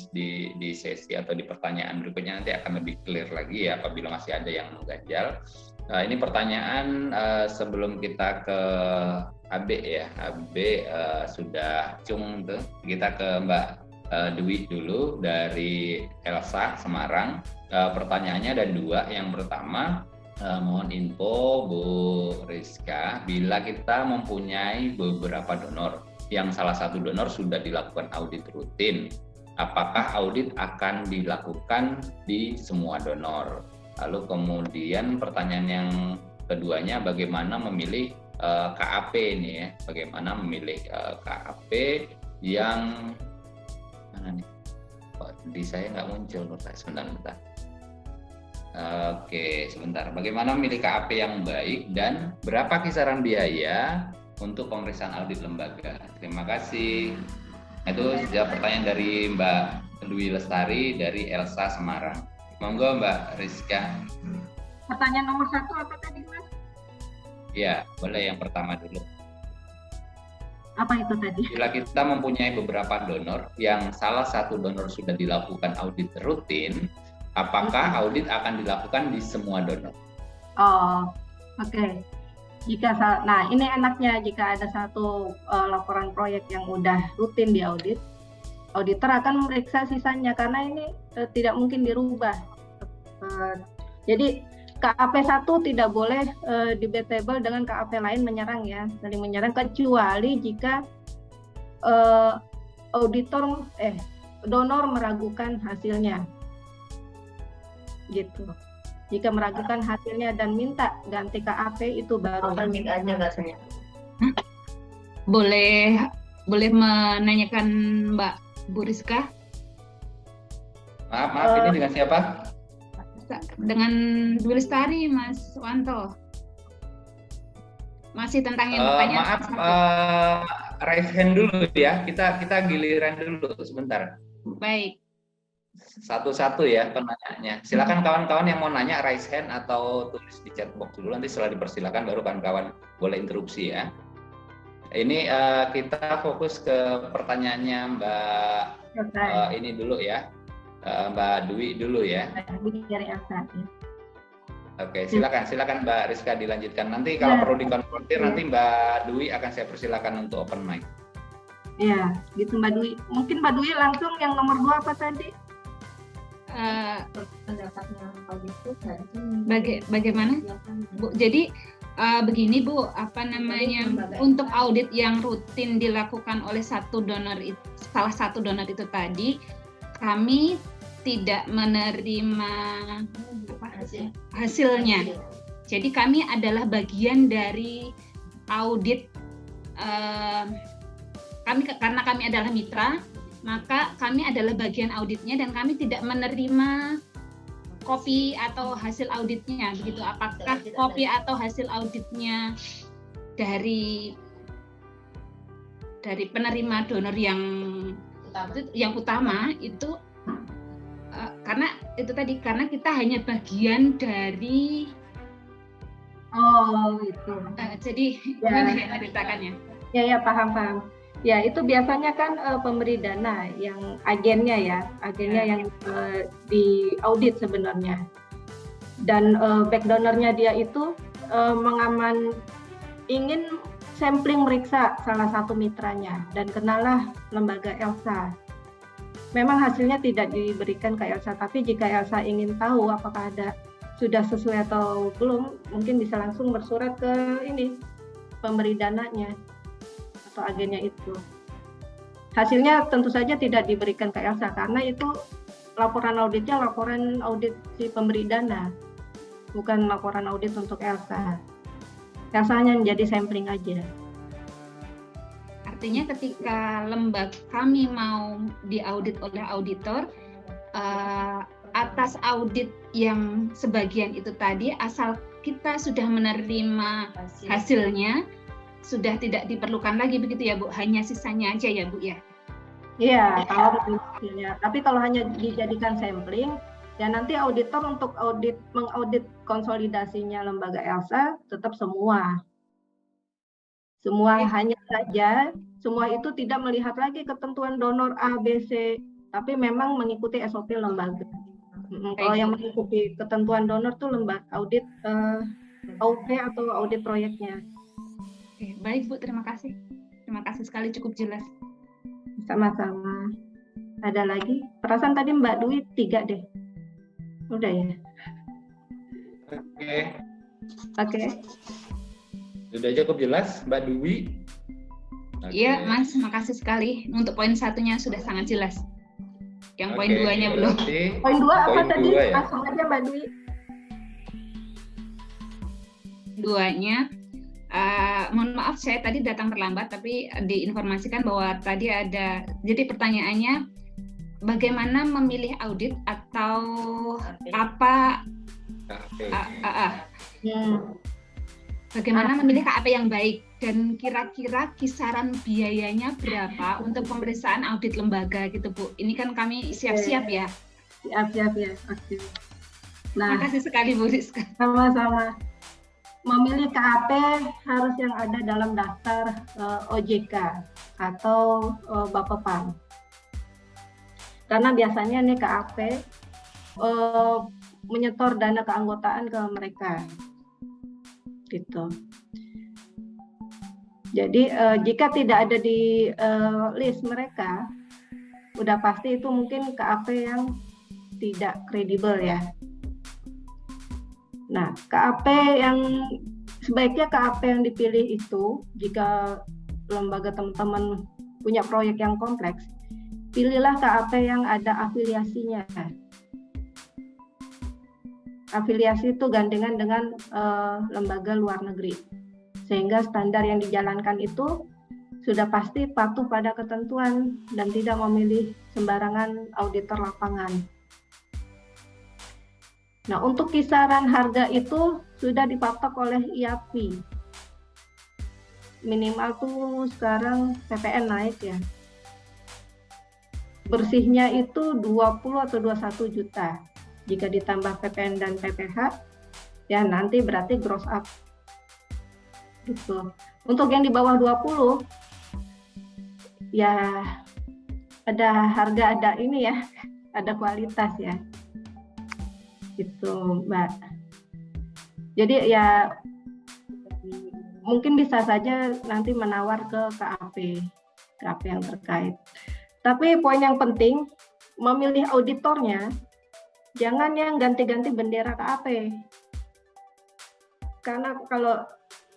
sesi atau di pertanyaan berikutnya nanti akan lebih clear lagi ya apabila masih ada yang mengganjal. Ini pertanyaan sebelum kita ke AB ya. AB sudah cung tuh. Kita ke Mbak Dwi dulu dari Elsa Semarang. Pertanyaannya ada 2. Yang pertama, mohon info Bu Rizka, bila kita mempunyai beberapa donor yang salah satu donor sudah dilakukan audit rutin, apakah audit akan dilakukan di semua donor? Lalu kemudian pertanyaan yang keduanya, bagaimana memilih KAP ini ya? Bagaimana memilih KAP yang mana nih? Kok di saya nggak muncul, sebentar. Oke, sebentar. Bagaimana memilih KAP yang baik dan berapa kisaran biaya untuk pemeriksaan audit lembaga? Terima kasih. Itu sudah pertanyaan dari Mbak Dwi Lestari dari Elsa Semarang. Monggo Mbak Rizka. Pertanyaan nomor 1 apa tadi Mas? Ya, boleh yang pertama dulu. Apa itu tadi? Bila kita mempunyai beberapa donor yang salah satu donor sudah dilakukan audit rutin, apakah audit akan dilakukan di semua donor? Oh, oke. Nah ini enaknya jika ada satu laporan proyek yang udah rutin diaudit, auditor akan memeriksa sisanya karena ini tidak mungkin dirubah. Jadi KAP 1 tidak boleh debatable dengan KAP lain menyerang ya, saling menyerang, kecuali jika donor meragukan hasilnya. Gitu. Jika meragukan hasilnya dan minta ganti KAP itu baru Permintaannya bahasanya. Boleh menanyakan Mbak Bu Rizka. Maaf, ini dengan siapa? Dengan Bu Lestari, Mas Wanto. Masih tentang yang pertanyaan. Maaf, raise hand dulu ya. Kita giliran dulu sebentar. Baik. Satu-satu ya penanyanya. Silakan kawan-kawan yang mau nanya raise hand atau tulis di chat box dulu. Nanti setelah dipersilakan baru kawan-kawan boleh interupsi ya. Ini kita fokus ke pertanyaannya Mbak ini dulu ya. Mbak Dwi dulu ya. Dari Elsa. Oke, silakan Mbak Rizka dilanjutkan. Nanti kalau perlu dikonfrontir nanti Mbak Dwi akan saya persilakan untuk open mic. Ya, gitu Mbak Dwi. Mungkin Mbak Dwi langsung yang nomor 2 apa tadi? Pendapatnya audit itu Bagaimana Bu? Jadi begini Bu, apa namanya, untuk audit yang rutin dilakukan oleh salah satu donor itu tadi, kami tidak menerima hasilnya. Jadi kami adalah bagian dari audit. Karena kami adalah mitra, maka kami adalah bagian auditnya dan kami tidak menerima kopi atau hasil auditnya. Begitu. Apakah kopi atau hasil auditnya dari penerima donor yang utama itu karena itu tadi, karena kita hanya bagian dari itu. Jadi gimana ya ceritakannya? Ya paham. Ya, itu biasanya kan pemberi dana yang agennya yang di audit sebenarnya. Dan back donornya dia itu ingin sampling meriksa salah satu mitranya dan kenalah lembaga Elsa. Memang hasilnya tidak diberikan ke Elsa, tapi jika Elsa ingin tahu apakah sudah sesuai atau belum, mungkin bisa langsung bersurat ke pemberi dananya atau agennya itu. Hasilnya tentu saja tidak diberikan ke Elsa karena itu laporan auditnya laporan audit si pemberi dana, bukan laporan audit untuk Elsa. Elsa hanya menjadi sampling aja. Artinya ketika lembaga kami mau diaudit oleh auditor, atas audit yang sebagian itu tadi, asal kita sudah menerima hasilnya, sudah tidak diperlukan lagi begitu ya Bu, hanya sisanya aja ya Bu ya? Iya, kalau hasilnya. Tapi kalau hanya dijadikan sampling, ya nanti auditor untuk mengaudit konsolidasinya lembaga Elsa tetap semua hanya saja semua itu tidak melihat lagi ketentuan donor A, B, C, tapi memang mengikuti SOP lembaga. Kalau yang mengikuti ketentuan donor tuh lembaga audit AUP atau audit proyeknya. Oke, baik Bu, terima kasih. Terima kasih sekali, cukup jelas. Sama-sama. Ada lagi? Perasaan tadi Mbak Dwi 3 deh. Udah ya? Oke. Sudah cukup jelas Mbak Dwi? Iya Mas, makasih sekali. Untuk poin 1-nya sudah sangat jelas. Yang poin 2-nya belum. Poin 2 apa tadi? Ya? Langsung aja Mbak Dwi. 2-nya, mohon maaf saya tadi datang terlambat, tapi diinformasikan bahwa tadi ada, jadi pertanyaannya bagaimana memilih audit atau apa? Bagaimana memilih KAP yang baik dan kira-kira kisaran biayanya berapa untuk pemeriksaan audit lembaga gitu Bu? Ini kan kami siap-siap ya. Siap ya. Oke. Nah, terima kasih sekali Bu Rizka. Sama-sama. Memilih KAP harus yang ada dalam daftar OJK atau Bapepam. Karena biasanya nih KAP menyetor dana keanggotaan ke mereka. Gitu. Jadi jika tidak ada di list mereka, udah pasti itu mungkin KAP yang tidak kredibel ya. Nah, KAP yang sebaiknya KAP yang dipilih itu jika lembaga teman-teman punya proyek yang kompleks, pilihlah KAP yang ada afiliasinya. Afiliasi itu gandengan dengan lembaga luar negeri, sehingga standar yang dijalankan itu sudah pasti patuh pada ketentuan dan tidak memilih sembarangan auditor lapangan. Nah, untuk kisaran harga itu sudah dipatok oleh IAPI. Minimal tuh sekarang PPN naik ya. Bersihnya itu 20 atau 21 juta. Jika ditambah PPN dan PPH, ya nanti berarti gross up. Gitu. Untuk yang di bawah 20, ya ada harga, ada ini ya, ada kualitas ya. Gitu, Mbak. Jadi ya mungkin bisa saja nanti menawar ke KAP yang terkait. Tapi poin yang penting, memilih auditornya, jangan yang ganti-ganti bendera KAP. Karena kalau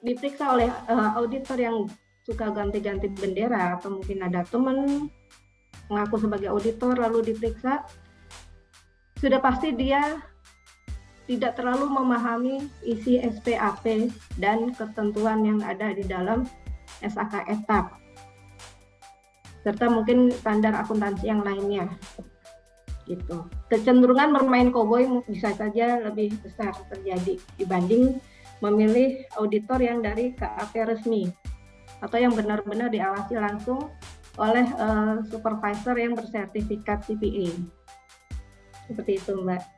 diperiksa oleh auditor yang suka ganti-ganti bendera, atau mungkin ada teman mengaku sebagai auditor lalu diperiksa, sudah pasti dia tidak terlalu memahami isi SPAP dan ketentuan yang ada di dalam SAK etap, serta mungkin standar akuntansi yang lainnya. Gitu. Kecenderungan bermain koboi bisa saja lebih besar terjadi dibanding memilih auditor yang dari KAP resmi atau yang benar-benar diawasi langsung oleh supervisor yang bersertifikat CPA. Seperti itu, Mbak.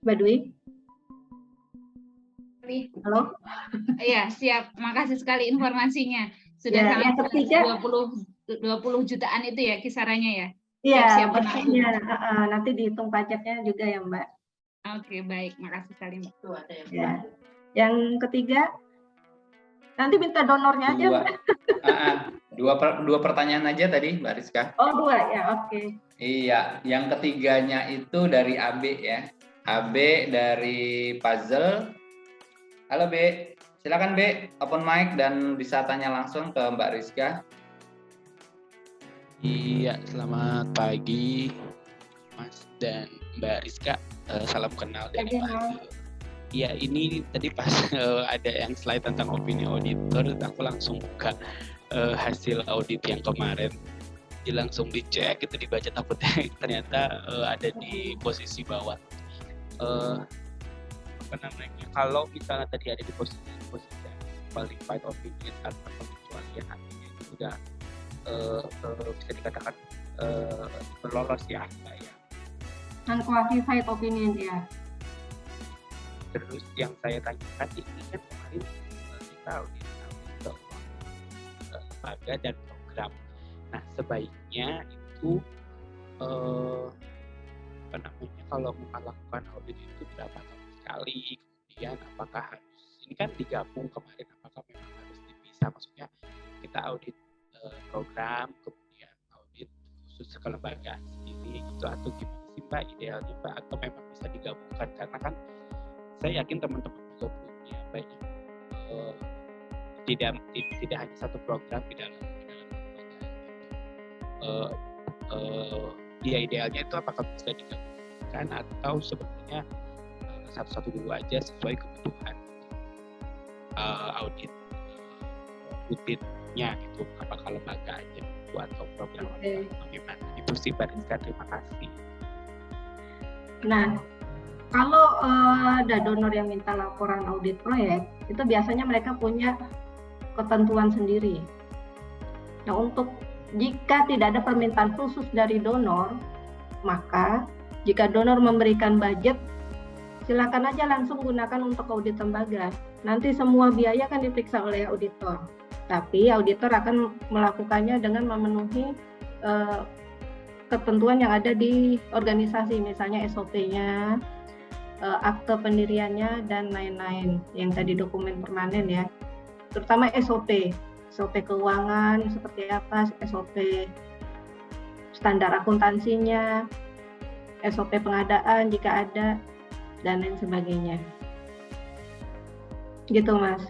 Mbak Dwi? Halo? Iya, siap. Makasih sekali informasinya. Sudah Ya, sangat yang ketiga 20 jutaan itu ya kisarannya ya? Iya, Siap-siap bersihnya. Nanti dihitung pajaknya juga ya, Mbak. Oke, baik. Makasih sekali, Mbak. Ya. Yang ketiga, nanti minta donornya aja, Mbak. Dua pertanyaan aja tadi, Mbak Rizka. Oh, 2 ya, oke. Iya, yang ketiganya itu dari AB ya. AB dari Puzzle. Halo B, silakan B, open mic dan bisa tanya langsung ke Mbak Rizka. Iya, selamat pagi Mas dan Mbak Rizka. Salam kenal dari Puzzle. Ya, ini tadi pas ada yang slide tentang opini auditor, aku langsung buka hasil audit yang kemarin. Jadi langsung dicek, itu dibaca takutnya ternyata ada di posisi bawah. Kalau misalnya tadi ada di posisi qualified opinion atau pengecualian artinya itu sudah bisa dikatakan berlolos ya, Mbak ya. Unqualified opinion ya. Terus yang saya tanyakan ini kan kemarin kita audit lembaga dan program. Nah, sebaiknya itu kalau melakukan audit itu berapa tahun sekali, kemudian apakah harus ini kan digabung kemarin, apakah memang harus dipisah, maksudnya kita audit program kemudian audit khusus kelembagaan sendiri itu, atau gimana sih Mbak idealnya Mbak, atau memang bisa digabungkan, karena kan saya yakin teman-teman juga punya banyak tidak hanya satu program di dalam ya idealnya itu apakah bisa digabungkan atau sebenarnya satu-satu dulu aja sesuai kebutuhan audit rutinnya itu, apakah lembaga aja atau program bagaimana itu sih Mbak Rizka. Terima kasih. Nah, kalau ada donor yang minta laporan audit proyek, itu biasanya mereka punya ketentuan sendiri. Nah, jika tidak ada permintaan khusus dari donor, maka jika donor memberikan budget, silakan aja langsung gunakan untuk audit lembaga. Nanti semua biaya akan diperiksa oleh auditor. Tapi auditor akan melakukannya dengan memenuhi ketentuan yang ada di organisasi, misalnya SOP-nya, akte pendiriannya, dan lain-lain. Yang tadi dokumen permanen ya. Terutama SOP keuangan seperti apa, SOP standar akuntansinya, SOP pengadaan jika ada, dan lain sebagainya. Gitu Mas.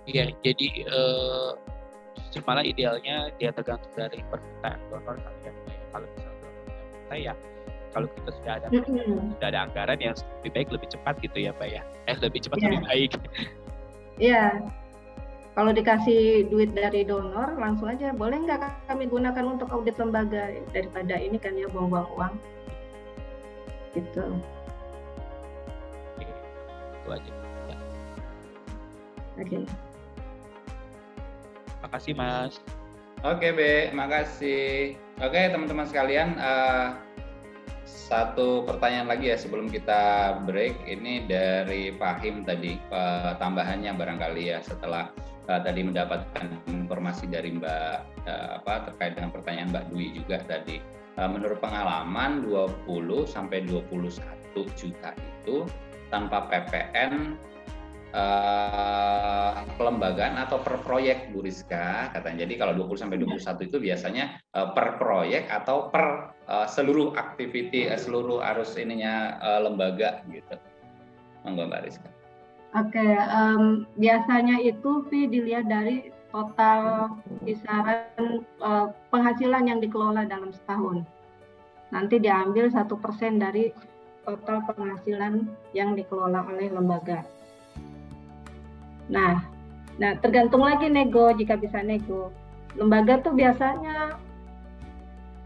Iya, jadi justru malah idealnya dia tergantung dari permintaan donor kalian. Kalau misalnya donor minta ya kalau kita sudah ada Mm-mm. sudah ada anggaran yang lebih baik lebih cepat gitu ya Mbak ya. Lebih cepat Iya. lebih baik. Iya, kalau dikasih duit dari donor langsung aja, boleh nggak kami gunakan untuk audit lembaga, daripada ini kan ya buang-buang uang gitu. Oke, itu aja. Ya, Oke. makasih Mas. Oke, Be, makasih. Oke, teman-teman sekalian, satu pertanyaan lagi ya sebelum kita break. Ini dari Fahim tadi, tambahannya barangkali ya setelah tadi mendapatkan informasi dari Mbak terkait dengan pertanyaan Mbak Dwi juga tadi. Menurut pengalaman 20 sampai 21 juta itu tanpa PPN pelembagaan atau per proyek Bu Rizka katanya. Jadi kalau 20 sampai 21 itu biasanya per proyek atau per seluruh aktiviti seluruh arus ininya lembaga gitu. Monggo Mbak Rizka. Oke, biasanya itu fee dilihat dari total kisaran penghasilan yang dikelola dalam setahun. Nanti diambil 1% dari total penghasilan yang dikelola oleh lembaga. Nah, tergantung lagi nego, jika bisa nego. Lembaga tuh biasanya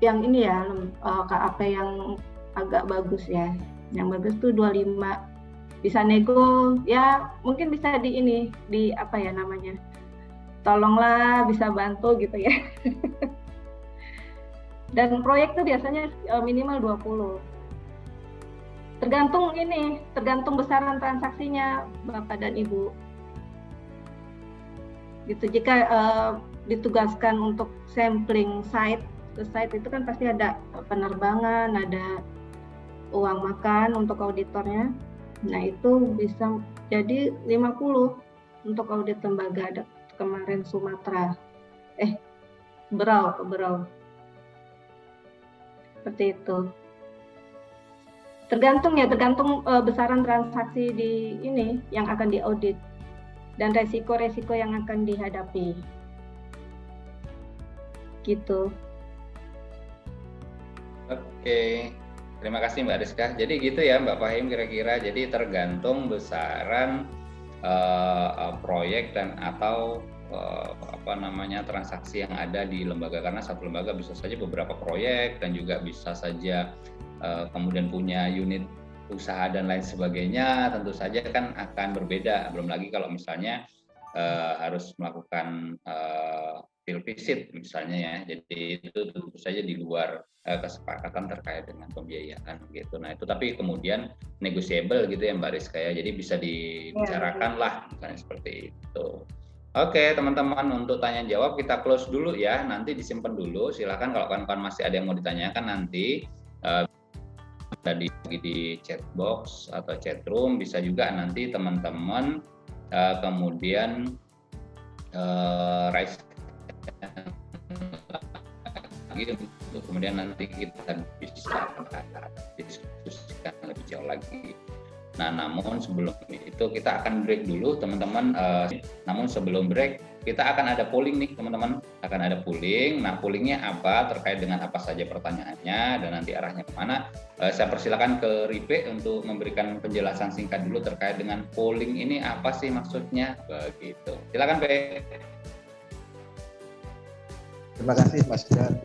yang ini ya, KAP yang agak bagus ya. Yang bagus tuh 25. Bisa nego, ya mungkin bisa di ini, di apa ya namanya. Tolonglah bisa bantu gitu ya. Dan proyek tuh biasanya minimal 20. Tergantung besaran transaksinya Bapak dan Ibu. Gitu, jika ditugaskan untuk sampling site, ke site itu kan pasti ada penerbangan, ada uang makan untuk auditornya. Nah, itu bisa jadi 50 untuk audit lembaga. Ada kemarin Sumatera. Berau. Seperti itu. Tergantung besaran transaksi di ini yang akan diaudit dan resiko-resiko yang akan dihadapi. Gitu. Oke, terima kasih Mbak Rizka. Jadi gitu ya Mbak Fahim kira-kira. Jadi tergantung besaran proyek dan atau transaksi yang ada di lembaga, karena satu lembaga bisa saja beberapa proyek dan juga bisa saja kemudian punya unit usaha dan lain sebagainya, tentu saja kan akan berbeda. Belum lagi kalau misalnya harus melakukan field visit misalnya ya, jadi itu tentu saja di luar kesepakatan terkait dengan pembiayaan gitu. Nah itu tapi kemudian negotiable gitu ya Mbak Rizka ya, jadi bisa dibicarakan lah misalnya seperti itu. Oke teman-teman, untuk tanya jawab kita close dulu ya, nanti disimpan dulu. Silakan kalau kawan-kawan masih ada yang mau ditanyakan nanti tadi di chat box atau chat room, bisa juga nanti teman-teman kemudian raise lagi, kemudian nanti kita bisa diskusikan lebih jauh lagi. Nah, namun sebelum itu kita akan break dulu teman-teman. Namun sebelum break kita akan ada polling nih teman-teman, akan ada polling. Nah, pollingnya apa, terkait dengan apa saja pertanyaannya dan nanti arahnya kemana. Saya persilakan ke Ripe untuk memberikan penjelasan singkat dulu terkait dengan polling ini apa sih maksudnya, begitu. Silakan Pe. Terima kasih Mas Dan.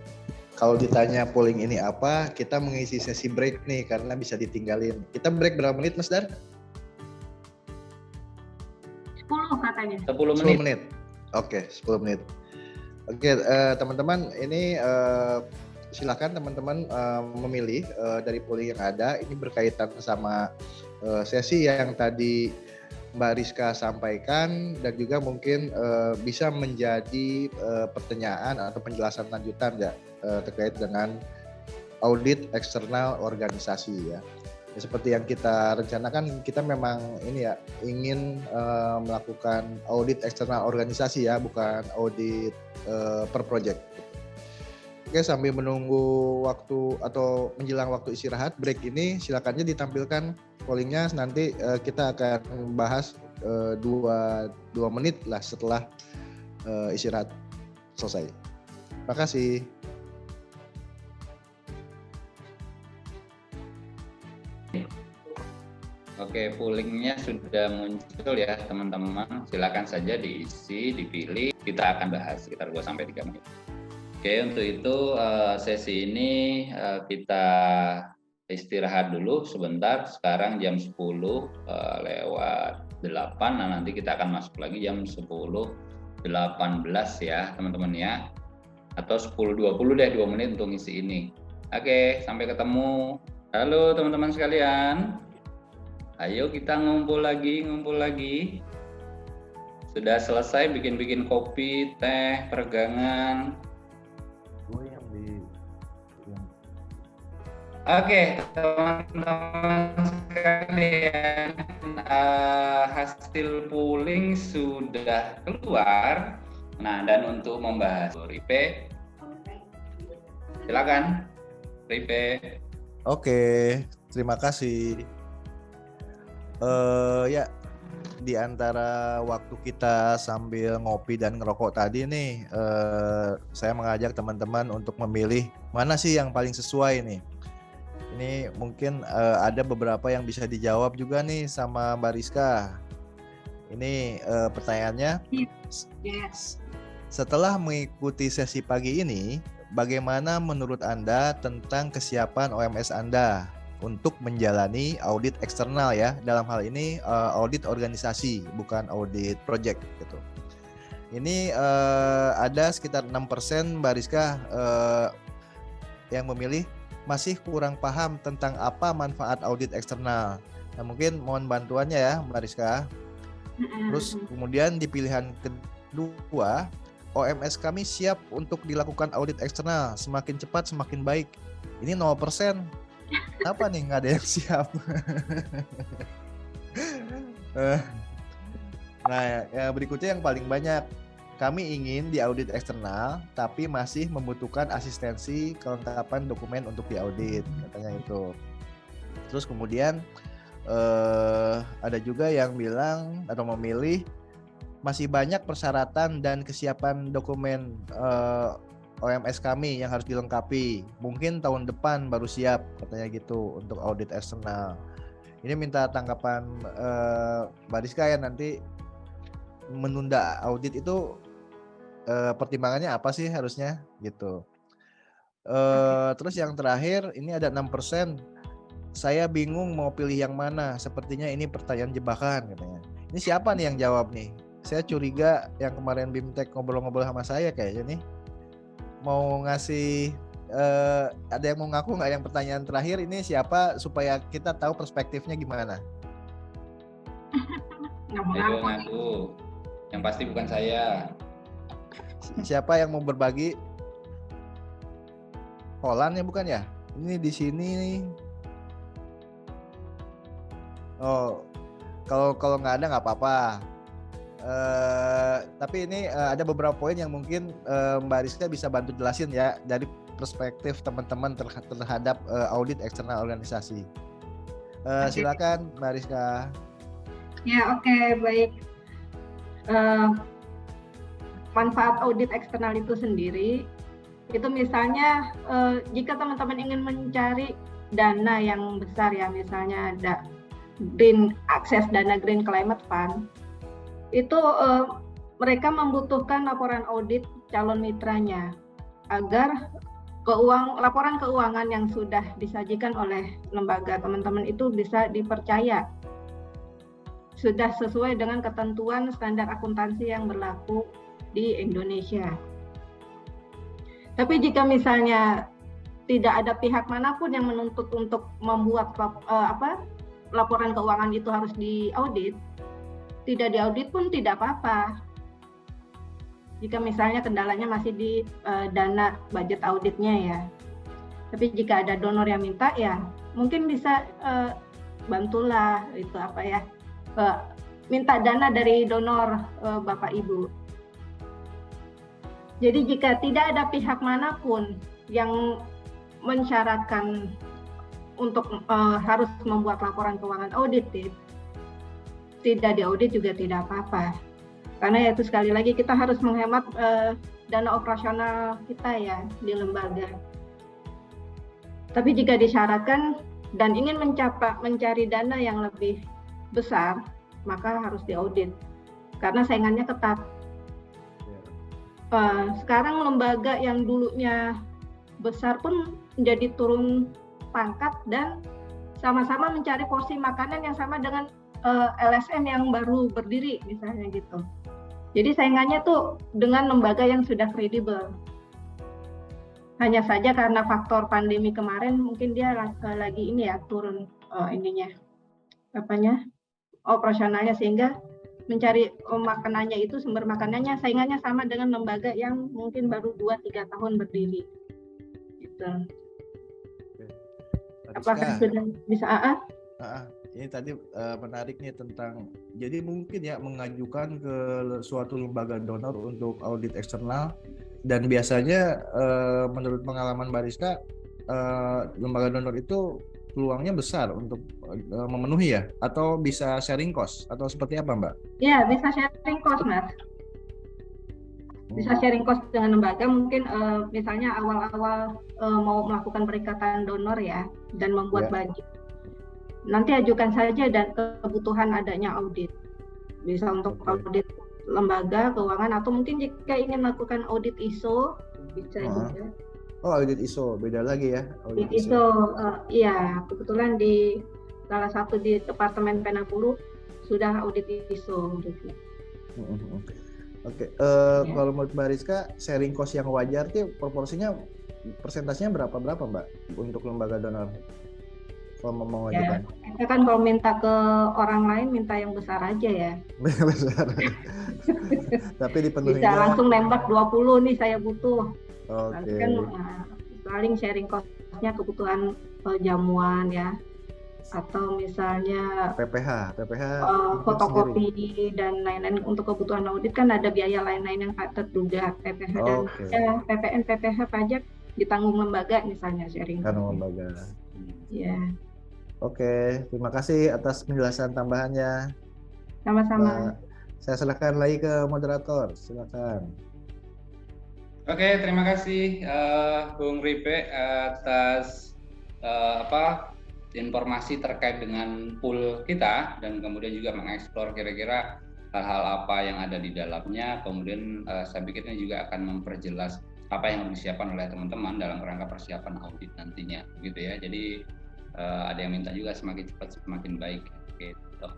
Kalau ditanya polling ini apa, kita mengisi sesi break nih karena bisa ditinggalin. Kita break berapa menit Mas Dar? 10 katanya. 10 menit. 10 menit. Oke, 10 menit. Oke, teman-teman, ini silakan teman-teman memilih dari polling yang ada. Ini berkaitan sama sesi yang tadi Mbak Rizka sampaikan dan juga mungkin bisa menjadi pertanyaan atau penjelasan lanjutan ya terkait dengan audit eksternal organisasi ya. Seperti yang kita rencanakan, kita memang ini ya ingin melakukan audit eksternal organisasi ya, bukan audit per project. Oke, sambil menunggu waktu atau menjelang waktu istirahat break ini, silakannya ditampilkan pollingnya. Nanti kita akan bahas 2 menit lah setelah istirahat selesai. Terima kasih. Oke, poolingnya sudah muncul ya teman-teman. Silakan saja diisi, dipilih. Kita akan bahas sekitar 2-3 menit. Oke, untuk itu sesi ini kita istirahat dulu sebentar. Sekarang jam 10 lewat 8. Nah, nanti kita akan masuk lagi jam 10.18 ya teman-teman ya. Atau 10.20 deh, 2 menit untuk ngisi ini. Oke, sampai ketemu. Halo teman-teman sekalian. Ayo kita ngumpul lagi. Sudah selesai bikin kopi, teh, peregangan. Oke, teman-teman sekalian, hasil pooling sudah keluar. Nah, dan untuk membahas Ripe, silakan Ripe. Oke, terima kasih. Ya, di antara waktu kita sambil ngopi dan ngerokok tadi nih, saya mengajak teman-teman untuk memilih mana sih yang paling sesuai nih. Ini mungkin ada beberapa yang bisa dijawab juga nih sama Mbak Rizka. Ini pertanyaannya, setelah mengikuti sesi pagi ini, bagaimana menurut Anda tentang kesiapan OMS Anda untuk menjalani audit eksternal ya, dalam hal ini audit organisasi, bukan audit project gitu. Ini ada sekitar 6% Mbak Rizka yang memilih masih kurang paham tentang apa manfaat audit eksternal. Nah, mungkin mohon bantuannya ya Mbak Rizka. Terus kemudian di pilihan kedua, OMS kami siap untuk dilakukan audit eksternal, semakin cepat semakin baik. Ini 0%. Kenapa nih nggak ada yang siap? Nah, yang berikutnya yang paling banyak. Kami ingin diaudit eksternal, tapi masih membutuhkan asistensi kelengkapan dokumen untuk diaudit, katanya itu. Terus kemudian ada juga yang bilang atau memilih masih banyak persyaratan dan kesiapan dokumen OMS kami yang harus dilengkapi. Mungkin tahun depan baru siap, katanya gitu, untuk audit eksternal. Ini minta tanggapan Mbak Rizka ya, nanti menunda audit itu pertimbangannya apa sih harusnya gitu. Terus yang terakhir ini ada 6%. Saya bingung mau pilih yang mana. Sepertinya ini pertanyaan jebakan katanya. Ini siapa nih yang jawab nih? Saya curiga yang kemarin Bimtek ngobrol-ngobrol sama saya kayaknya nih mau ngasih ada yang mau ngaku nggak yang pertanyaan terakhir ini siapa supaya kita tahu perspektifnya gimana? Ayo ngaku. Yang pasti bukan saya. Siapa yang mau berbagi? Holland ya bukan ya? Ini di sini nih. Oh, kalau nggak ada nggak apa-apa. Tapi ini ada beberapa poin yang mungkin Mbak Rizka bisa bantu jelasin ya dari perspektif teman-teman terhadap audit eksternal organisasi. Silakan Mbak Rizka. Ya, oke, baik. Manfaat audit eksternal itu sendiri, itu misalnya jika teman-teman ingin mencari dana yang besar ya, misalnya ada akses dana Green Climate Fund, itu mereka membutuhkan laporan audit calon mitranya agar laporan keuangan yang sudah disajikan oleh lembaga teman-teman itu bisa dipercaya, sudah sesuai dengan ketentuan standar akuntansi yang berlaku di Indonesia. Tapi jika misalnya tidak ada pihak manapun yang menuntut untuk membuat laporan keuangan itu harus diaudit, tidak diaudit pun tidak apa-apa. Jika misalnya kendalanya masih di dana budget auditnya ya. Tapi jika ada donor yang minta ya mungkin bisa bantulah itu minta dana dari donor Bapak Ibu. Jadi jika tidak ada pihak manapun yang mensyaratkan untuk harus membuat laporan keuangan auditif, tidak diaudit juga tidak apa-apa. Karena itu sekali lagi kita harus menghemat dana operasional kita ya di lembaga. Tapi jika disyaratkan dan ingin mencari dana yang lebih besar, maka harus diaudit karena saingannya ketat. Sekarang lembaga yang dulunya besar pun menjadi turun pangkat dan sama-sama mencari porsi makanan yang sama dengan LSM yang baru berdiri misalnya gitu. Jadi saingannya tuh dengan lembaga yang sudah kredibel. Hanya saja karena faktor pandemi kemarin mungkin dia lagi ini ya turun operasionalnya, sehingga mencari makanannya itu, sumber makanannya saingannya sama dengan lembaga yang mungkin baru 2-3 tahun berdiri gitu. Apakah sudah bisa ini tadi menarik nih tentang, jadi mungkin ya mengajukan ke suatu lembaga donor untuk audit eksternal, dan biasanya menurut pengalaman Mbak Rizka, lembaga donor itu peluangnya besar untuk memenuhi ya, atau bisa sharing cost atau seperti apa Mbak? Iya, bisa sharing cost Mas. Bisa sharing cost dengan lembaga, mungkin misalnya awal-awal mau melakukan perikatan donor ya dan membuat budget. Nanti ajukan saja dan kebutuhan adanya audit. Bisa untuk audit lembaga keuangan, atau mungkin jika ingin melakukan audit ISO bisa juga. Oh, audit ISO beda lagi ya. Audit ISO, iya, kebetulan di salah satu di Departemen Penapulu sudah audit ISO gitu. Oke, kalau menurut Mbak Rizka, sharing cost yang wajar tuh proporsinya, persentasenya berapa Mbak untuk lembaga donor? Kalau mau mengajukan? Ya, kan kalau minta ke orang lain minta yang besar aja ya. Besar. Tapi dipenuhinya. Bisa langsung nembak 20 nih saya butuh. Oke. Kan paling sharing cost-nya kebutuhan jamuan ya, atau misalnya PPH fotokopi dan lain-lain. Untuk kebutuhan audit kan ada biaya lain-lain yang terduga, PPH dan PPN, PPH pajak ditanggung lembaga misalnya sharing. Tanggung lembaga. Ya. Oke, terima kasih atas penjelasan tambahannya. Sama-sama. Saya silakan lagi ke moderator, silakan. Oke, terima kasih Bung Ripe atas informasi terkait dengan pool kita, dan kemudian juga mengeksplor kira-kira hal-hal apa yang ada di dalamnya. Kemudian saya pikir ini juga akan memperjelas apa yang harus disiapkan oleh teman-teman dalam rangka persiapan audit nantinya, gitu ya. Jadi ada yang minta juga semakin cepat semakin baik, gitu.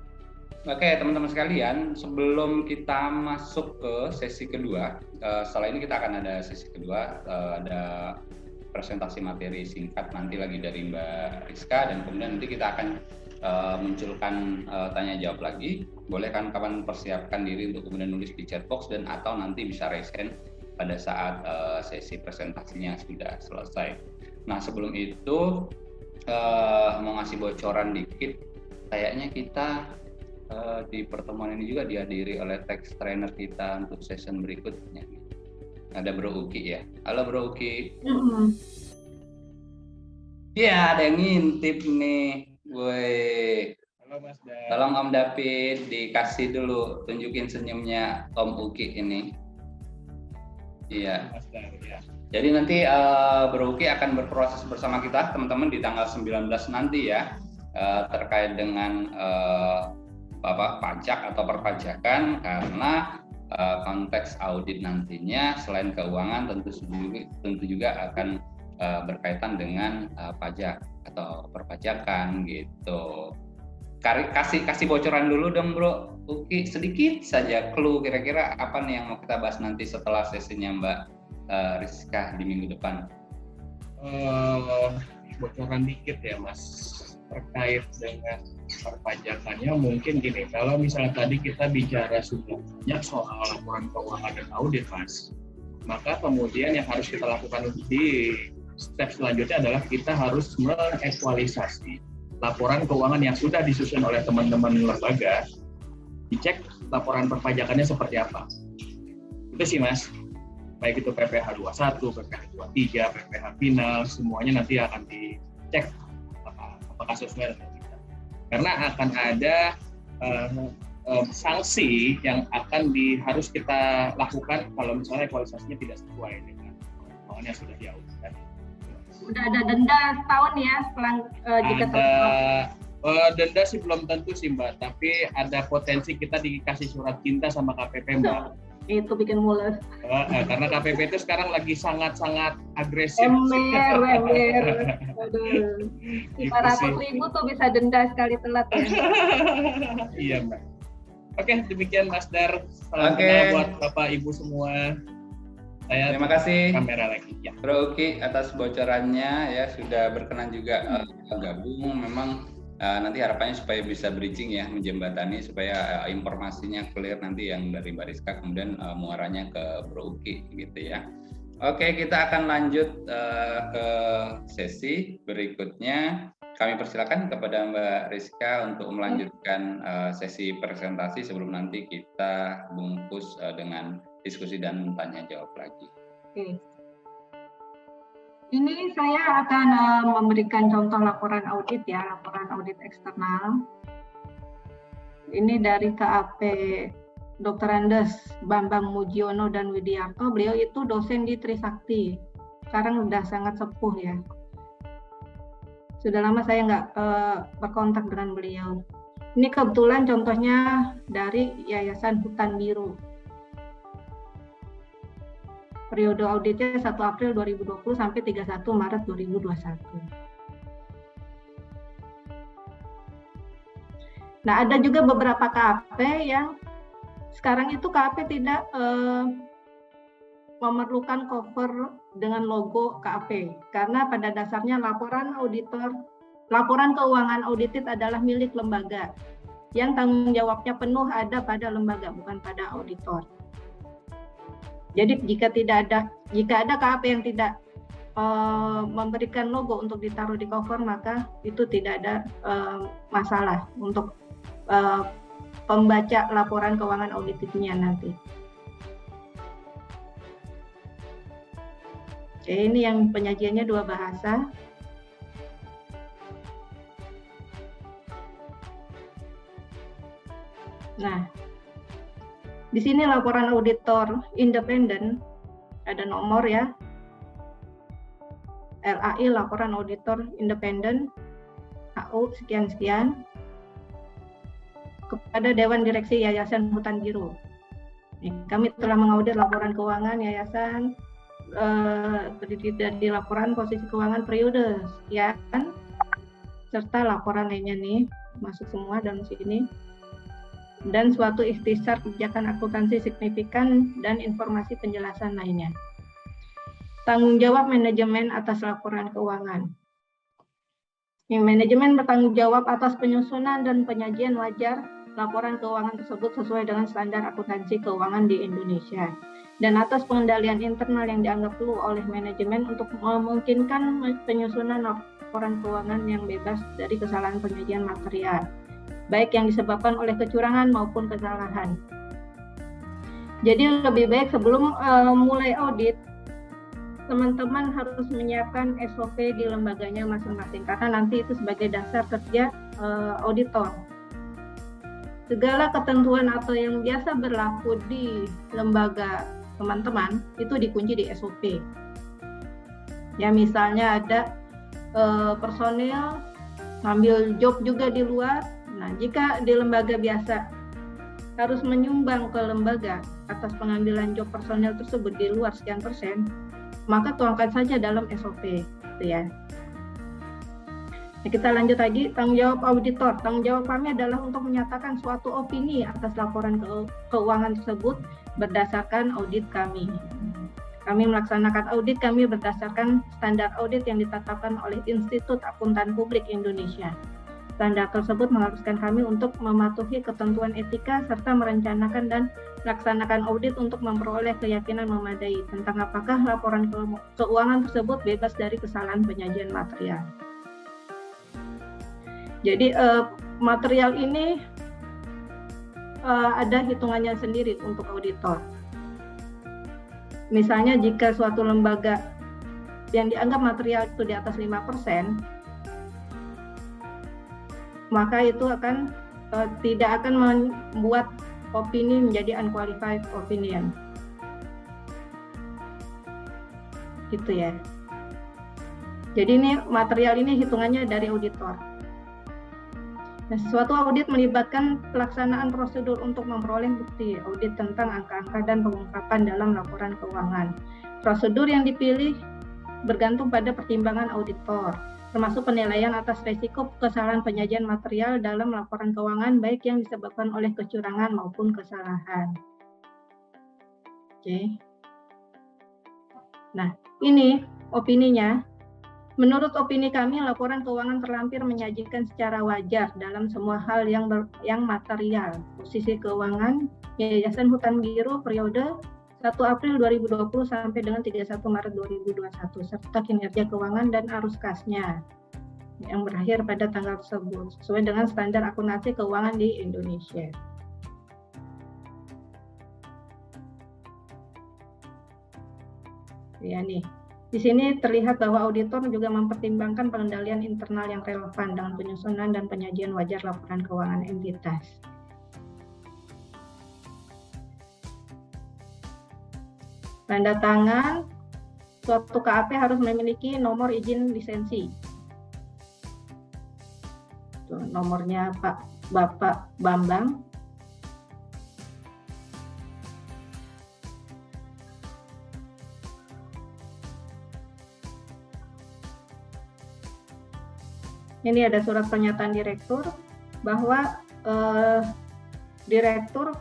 Oke, teman-teman sekalian, sebelum kita masuk ke sesi kedua, setelah ini kita akan ada sesi kedua, ada presentasi materi singkat nanti lagi dari Mbak Rizka, dan kemudian nanti kita akan munculkan tanya jawab lagi. Boleh kan kapan persiapkan diri untuk kemudian nulis di chat box, dan atau nanti bisa raise hand pada saat sesi presentasinya sudah selesai. Nah, sebelum itu mau ngasih bocoran dikit, kayaknya kita di pertemuan ini juga dihadiri oleh tax trainer kita untuk session berikutnya. Ada Bro Uki ya. Halo Bro Uki. Ya, ada yang ngintip nih. Woi. Halo Mas Dan. Tolong Om David dikasih dulu, tunjukin senyumnya Om Uki ini. Iya. Mas Dan, ya. Jadi nanti Bro Uki akan berproses bersama kita teman-teman di tanggal 19 nanti ya, terkait dengan pajak atau perpajakan, karena konteks audit nantinya selain keuangan tentu juga akan berkaitan dengan pajak atau perpajakan gitu. Kasih bocoran dulu dong Bro Uki, sedikit saja clue kira-kira apa nih yang mau kita bahas nanti setelah sesinya Mbak Rizka di minggu depan. Bocoran dikit ya Mas, terkait dengan perpajakannya mungkin gini, kalau misalnya tadi kita bicara sudah banyak soal laporan keuangan dan audit Mas, maka kemudian yang harus kita lakukan di step selanjutnya adalah kita harus mengevaluasi laporan keuangan yang sudah disusun oleh teman-teman lembaga, dicek laporan perpajakannya seperti apa. Itu sih Mas, baik itu PPH 21, PPH 23, PPH final, semuanya nanti akan dicek apakah sesuai dengan kita. Karena akan ada sanksi yang akan harus kita lakukan kalau misalnya kualitasnya tidak sesuai dengan keuangan yang sudah diaudit. Udah ada denda setahun ya jika denda sih belum tentu sih Mbak, tapi ada potensi kita dikasih surat cinta sama KPP Mbak. Itu bikin mules. Karena KPP itu sekarang lagi sangat-sangat agresif. Ember. Aduh. 500.000 tuh bisa denda sekali telat ya. Iya Mbak. Oke, demikian Mas Dar. Salam kenal buat Bapak Ibu semua. Terima kasih kamera lagi ya. Bro Uki atas bocorannya ya, sudah berkenan juga gabung. Memang nanti harapannya supaya bisa bridging ya, menjembatani supaya informasinya clear nanti yang dari Mbak Rizka kemudian muaranya ke Bro Uki gitu ya. Oke, kita akan lanjut ke sesi berikutnya. Kami persilakan kepada Mbak Rizka untuk melanjutkan sesi presentasi sebelum nanti kita bungkus dengan diskusi dan tanya jawab lagi. Oke. Ini saya akan memberikan contoh laporan audit ya, laporan audit eksternal. Ini dari KAP Dr. Andes Bambang Mujiono dan Widiarto. Beliau itu dosen di Trisakti. Sekarang udah sangat sepuh ya. Sudah lama saya nggak berkontak dengan beliau. Ini kebetulan contohnya dari Yayasan Hutan Biru. Periode auditnya 1 April 2020 sampai 31 Maret 2021. Nah, ada juga beberapa KAP yang sekarang itu KAP tidak memerlukan cover dengan logo KAP, karena pada dasarnya laporan keuangan audited adalah milik lembaga yang tanggung jawabnya penuh ada pada lembaga, bukan pada auditor. Jadi jika ada KAP yang tidak memberikan logo untuk ditaruh di cover, maka itu tidak ada masalah untuk pembaca laporan keuangan auditnya nanti. Oke, ini yang penyajiannya 2 bahasa. Nah, di sini laporan auditor independen, ada nomor ya, LAI laporan auditor independen, AU sekian-sekian, kepada Dewan Direksi Yayasan Hutan Biru. Kami telah mengaudit laporan keuangan Yayasan, terdiri dari laporan posisi keuangan periode sekian, serta laporan lainnya nih, masuk semua dalam sini. Dan suatu ikhtisar kebijakan akuntansi signifikan dan informasi penjelasan lainnya. Tanggung jawab manajemen atas laporan keuangan. Manajemen bertanggung jawab atas penyusunan dan penyajian wajar laporan keuangan tersebut sesuai dengan standar akuntansi keuangan di Indonesia, dan atas pengendalian internal yang dianggap perlu oleh manajemen untuk memungkinkan penyusunan laporan keuangan yang bebas dari kesalahan penyajian material, baik yang disebabkan oleh kecurangan maupun kesalahan. Jadi lebih baik sebelum mulai audit, teman-teman harus menyiapkan SOP di lembaganya masing-masing, karena nanti itu sebagai dasar kerja auditor. Segala ketentuan atau yang biasa berlaku di lembaga teman-teman itu dikunci di SOP. Ya, misalnya ada personil ngambil job juga di luar. Nah, jika di lembaga biasa harus menyumbang ke lembaga atas pengambilan job personel tersebut di luar sekian persen, maka tuangkan saja dalam SOP, gitu ya. Nah, kita lanjut lagi, tanggung jawab auditor. Tanggung jawab kami adalah untuk menyatakan suatu opini atas laporan keuangan tersebut berdasarkan audit kami. Kami melaksanakan audit kami berdasarkan standar audit yang ditetapkan oleh Institut Akuntan Publik Indonesia. Standar tersebut mengharuskan kami untuk mematuhi ketentuan etika serta merencanakan dan melaksanakan audit untuk memperoleh keyakinan memadai tentang apakah laporan keuangan tersebut bebas dari kesalahan penyajian material. Jadi material ini ada hitungannya sendiri untuk auditor. Misalnya jika suatu lembaga yang dianggap material itu di atas 5%, maka itu akan tidak akan membuat opini menjadi unqualified opinion. Gitu ya. Jadi ini material ini hitungannya dari auditor. Nah, suatu audit melibatkan pelaksanaan prosedur untuk memperoleh bukti audit tentang angka-angka dan pengungkapan dalam laporan keuangan. Prosedur yang dipilih bergantung pada pertimbangan auditor, termasuk penilaian atas risiko kesalahan penyajian material dalam laporan keuangan baik yang disebabkan oleh kecurangan maupun kesalahan. Oke. Nah, ini opininya. Menurut opini kami, laporan keuangan terlampir menyajikan secara wajar dalam semua hal yang material. Posisi keuangan Yayasan Hutan Biru periode 1 April 2020 sampai dengan 31 Maret 2021, serta kinerja keuangan dan arus kasnya yang berakhir pada tanggal tersebut, sesuai dengan standar akuntansi keuangan di Indonesia. Ya nih. Di sini terlihat bahwa auditor juga mempertimbangkan pengendalian internal yang relevan dengan penyusunan dan penyajian wajar laporan keuangan entitas. Tanda tangan, suatu KAP harus memiliki nomor izin lisensi. Tuh, nomornya Bapak Bambang. Ini ada surat pernyataan direktur bahwa direktur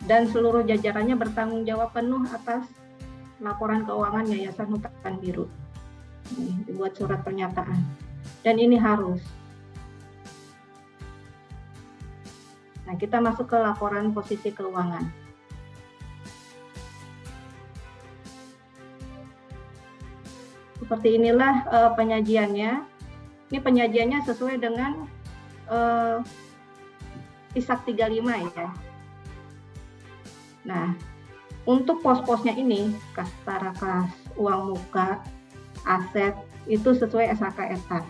dan seluruh jajarannya bertanggung jawab penuh atas laporan keuangan Yayasan Hutan Biru. Ini dibuat surat pernyataan. Dan ini harus. Nah, kita masuk ke laporan posisi keuangan. Seperti inilah penyajiannya. Ini penyajiannya sesuai dengan ISAK 35 ya. Nah, untuk pos-posnya ini, kas setara kas, uang muka, aset, itu sesuai SHK ETAP.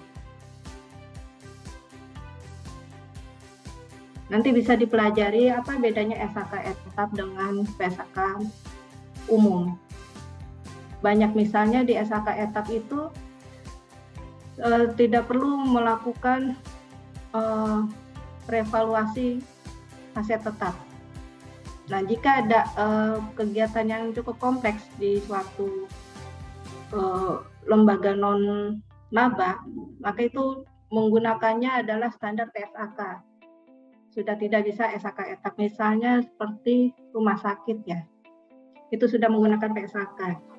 Nanti bisa dipelajari apa bedanya SHK ETAP dengan PSHK umum. Banyak misalnya di SHK ETAP itu tidak perlu melakukan revaluasi aset tetap. Nah, jika ada kegiatan yang cukup kompleks di suatu lembaga non-laba, maka itu menggunakannya adalah standar PSHK. Sudah tidak bisa SHK ETAP, misalnya seperti rumah sakit ya, itu sudah menggunakan PSHK.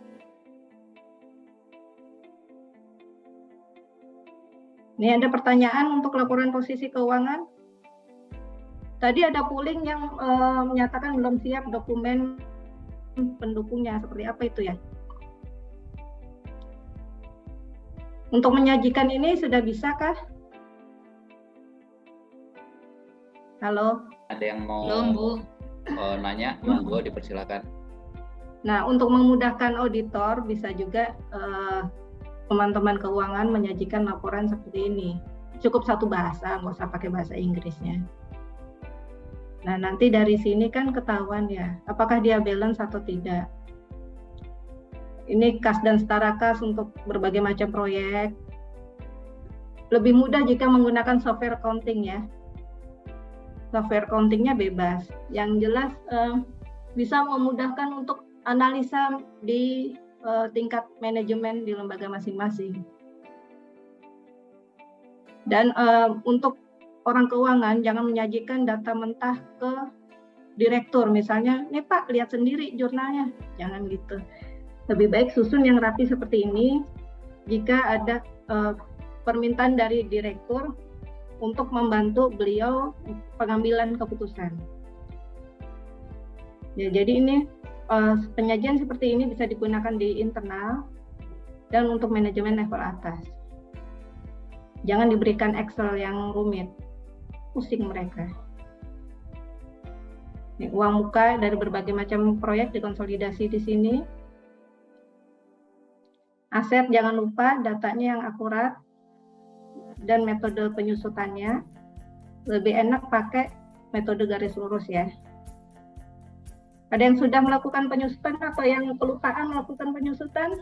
Ini ada pertanyaan untuk laporan posisi keuangan. Tadi ada pooling yang menyatakan belum siap dokumen pendukungnya, seperti apa itu ya? Untuk menyajikan ini sudah bisakah? Halo? Ada yang mau nanya? Monggo dipersilakan. Nah, untuk memudahkan auditor bisa juga teman-teman keuangan menyajikan laporan seperti ini. Cukup satu bahasa, nggak usah pakai bahasa Inggrisnya. Nah, nanti dari sini kan ketahuan ya, apakah dia balance atau tidak. Ini kas dan setara kas untuk berbagai macam proyek. Lebih mudah jika menggunakan software accounting ya. Software accountingnya bebas. Yang jelas bisa memudahkan untuk analisa di tingkat manajemen di lembaga masing-masing. Dan untuk orang keuangan jangan menyajikan data mentah ke direktur, misalnya, nih Pak lihat sendiri jurnalnya, jangan gitu. Lebih baik susun yang rapi seperti ini. Jika ada permintaan dari direktur untuk membantu beliau pengambilan keputusan. Ya, jadi ini penyajian seperti ini bisa digunakan di internal dan untuk manajemen level atas. Jangan diberikan Excel yang rumit, pusing mereka. Ini uang muka dari berbagai macam proyek dikonsolidasi di sini. Aset jangan lupa datanya yang akurat dan metode penyusutannya. Lebih enak pakai metode garis lurus ya. Ada yang sudah melakukan penyusutan atau yang kelupaan melakukan penyusutan?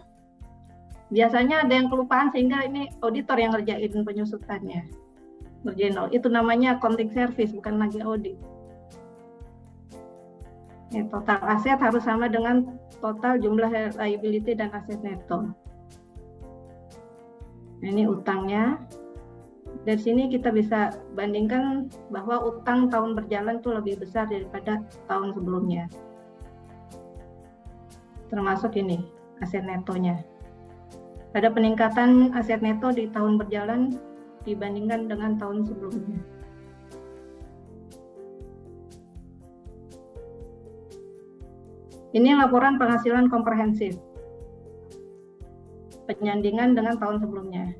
Biasanya ada yang kelupaan sehingga ini auditor yang ngerjain penyusutannya. Ngerjain itu namanya accounting service, bukan lagi audit. Ya, total aset harus sama dengan total jumlah liability dan aset neto. Nah, ini utangnya. Dari sini kita bisa bandingkan bahwa utang tahun berjalan itu lebih besar daripada tahun sebelumnya. Termasuk ini, aset netonya. Ada peningkatan aset neto di tahun berjalan dibandingkan dengan tahun sebelumnya. Ini laporan penghasilan komprehensif. Penyandingan dengan tahun sebelumnya.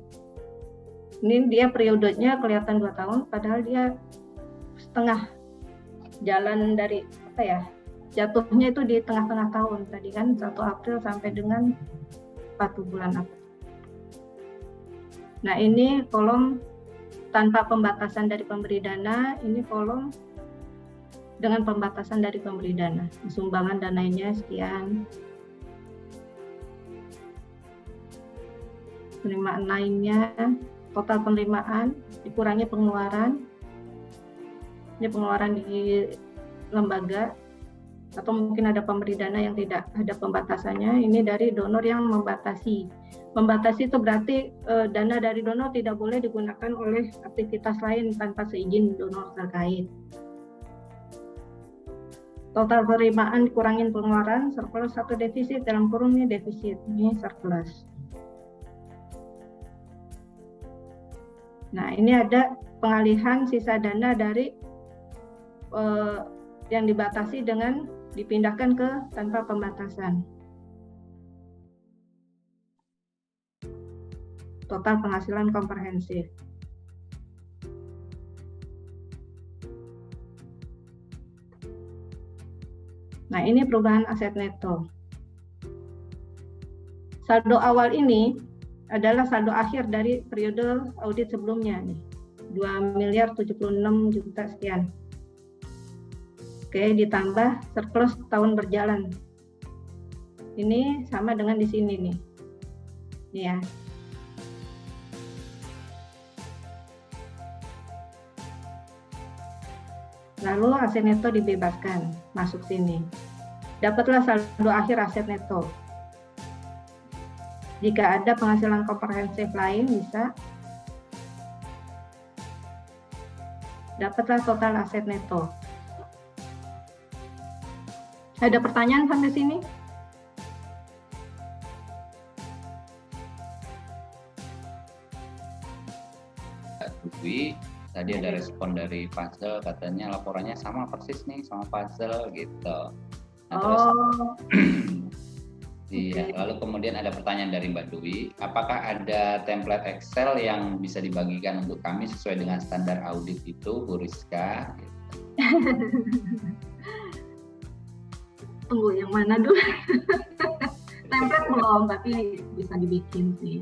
Ini dia periodenya kelihatan 2 tahun, padahal dia setengah jalan dari jatuhnya itu di tengah-tengah tahun. Tadi kan 1 April sampai dengan 1 bulan April. Nah, ini kolom tanpa pembatasan dari pemberi dana, ini kolom dengan pembatasan dari pemberi dana. Sumbangan dananya sekian. Penerimaan lainnya, total penerimaan dikurangi pengeluaran. Ini pengeluaran di lembaga atau mungkin ada pemberi dana yang tidak ada pembatasannya. Ini dari donor yang membatasi. Membatasi itu berarti dana dari donor tidak boleh digunakan oleh aktivitas lain tanpa seizin donor terkait. Total penerimaan dikurangin pengeluaran, surplus atau defisit, dalam kurung ini defisit, ini surplus. Nah, ini ada pengalihan sisa dana dari yang dibatasi dengan dipindahkan ke tanpa pembatasan. Total penghasilan komprehensif. Nah, ini perubahan aset neto. Saldo awal ini adalah saldo akhir dari periode audit sebelumnya nih. 2.076 juta sekian. Oke, ditambah surplus tahun berjalan. Ini sama dengan di sini nih. Nih ya. Lalu aset neto dibebaskan, masuk sini. Dapatlah saldo akhir aset neto. Jika ada penghasilan komprehensif lain, bisa. Dapatlah total aset neto. Ada pertanyaan sampai sini? Dwi, tadi ada respon dari Puzzle, katanya laporannya sama persis nih sama Puzzle gitu. Nah, terus iya, lalu kemudian ada pertanyaan dari Mbak Dwi, apakah ada template Excel yang bisa dibagikan untuk kami sesuai dengan standar audit itu, Bu Rizka? Tunggu, yang mana dulu? Template belum, tapi bisa dibikin sih.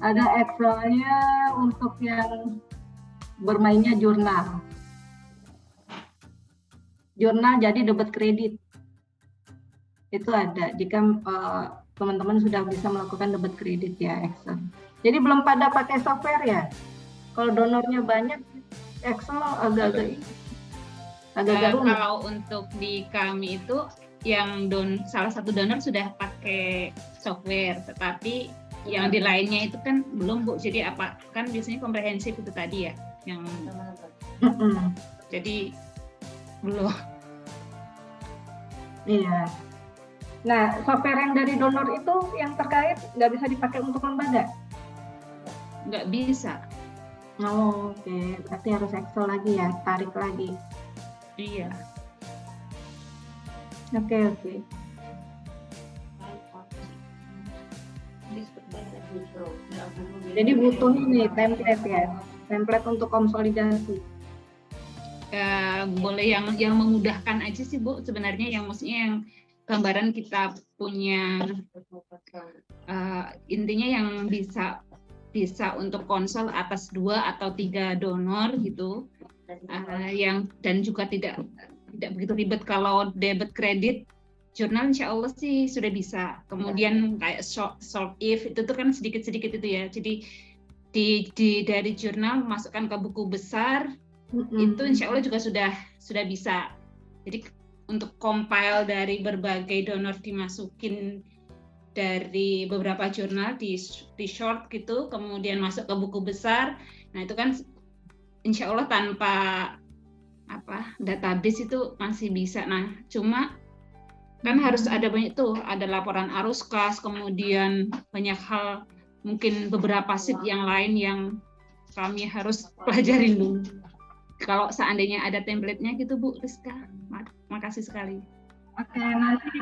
Ada Excel-nya untuk yang bermainnya jurnal. Jurnal jadi debit kredit. Itu ada jika teman-teman sudah bisa melakukan debit kredit ya Excel. Jadi belum pada pakai software ya. Kalau donornya banyak, Excel agak-agak rumit. Kalau untuk di kami itu yang salah satu donor sudah pakai software, tetapi yang di lainnya itu kan belum, Bu. Jadi apa kan biasanya komprehensif itu tadi ya yang jadi belum. Iya. Nah, software yang dari donor itu yang terkait nggak bisa dipakai untuk lembaga? Nggak bisa. Oh, oke. Berarti harus Excel lagi ya, tarik lagi. Iya. Oke. Jadi butuh ini template ya, template untuk konsolidasi. Boleh yang memudahkan aja sih Bu, sebenarnya yang maksudnya yang gambaran kita punya intinya yang bisa untuk konsol atas 2 atau 3 donor gitu, yang dan juga tidak begitu ribet kalau debit kredit jurnal insya Allah sih sudah bisa. Kemudian kayak short if itu tuh kan sedikit-sedikit itu ya. Jadi dari jurnal masukkan ke buku besar itu insya Allah juga sudah bisa. Jadi untuk compile dari berbagai donor dimasukin dari beberapa jurnal di short gitu, kemudian masuk ke buku besar. Nah itu kan insya Allah tanpa database itu masih bisa. Nah cuma kan harus ada banyak tuh, ada laporan arus kas, kemudian banyak hal, mungkin beberapa sheet yang lain yang kami harus pelajarin dulu. Kalau seandainya ada template-nya gitu Bu Rizka, makasih sekali. Oke, nanti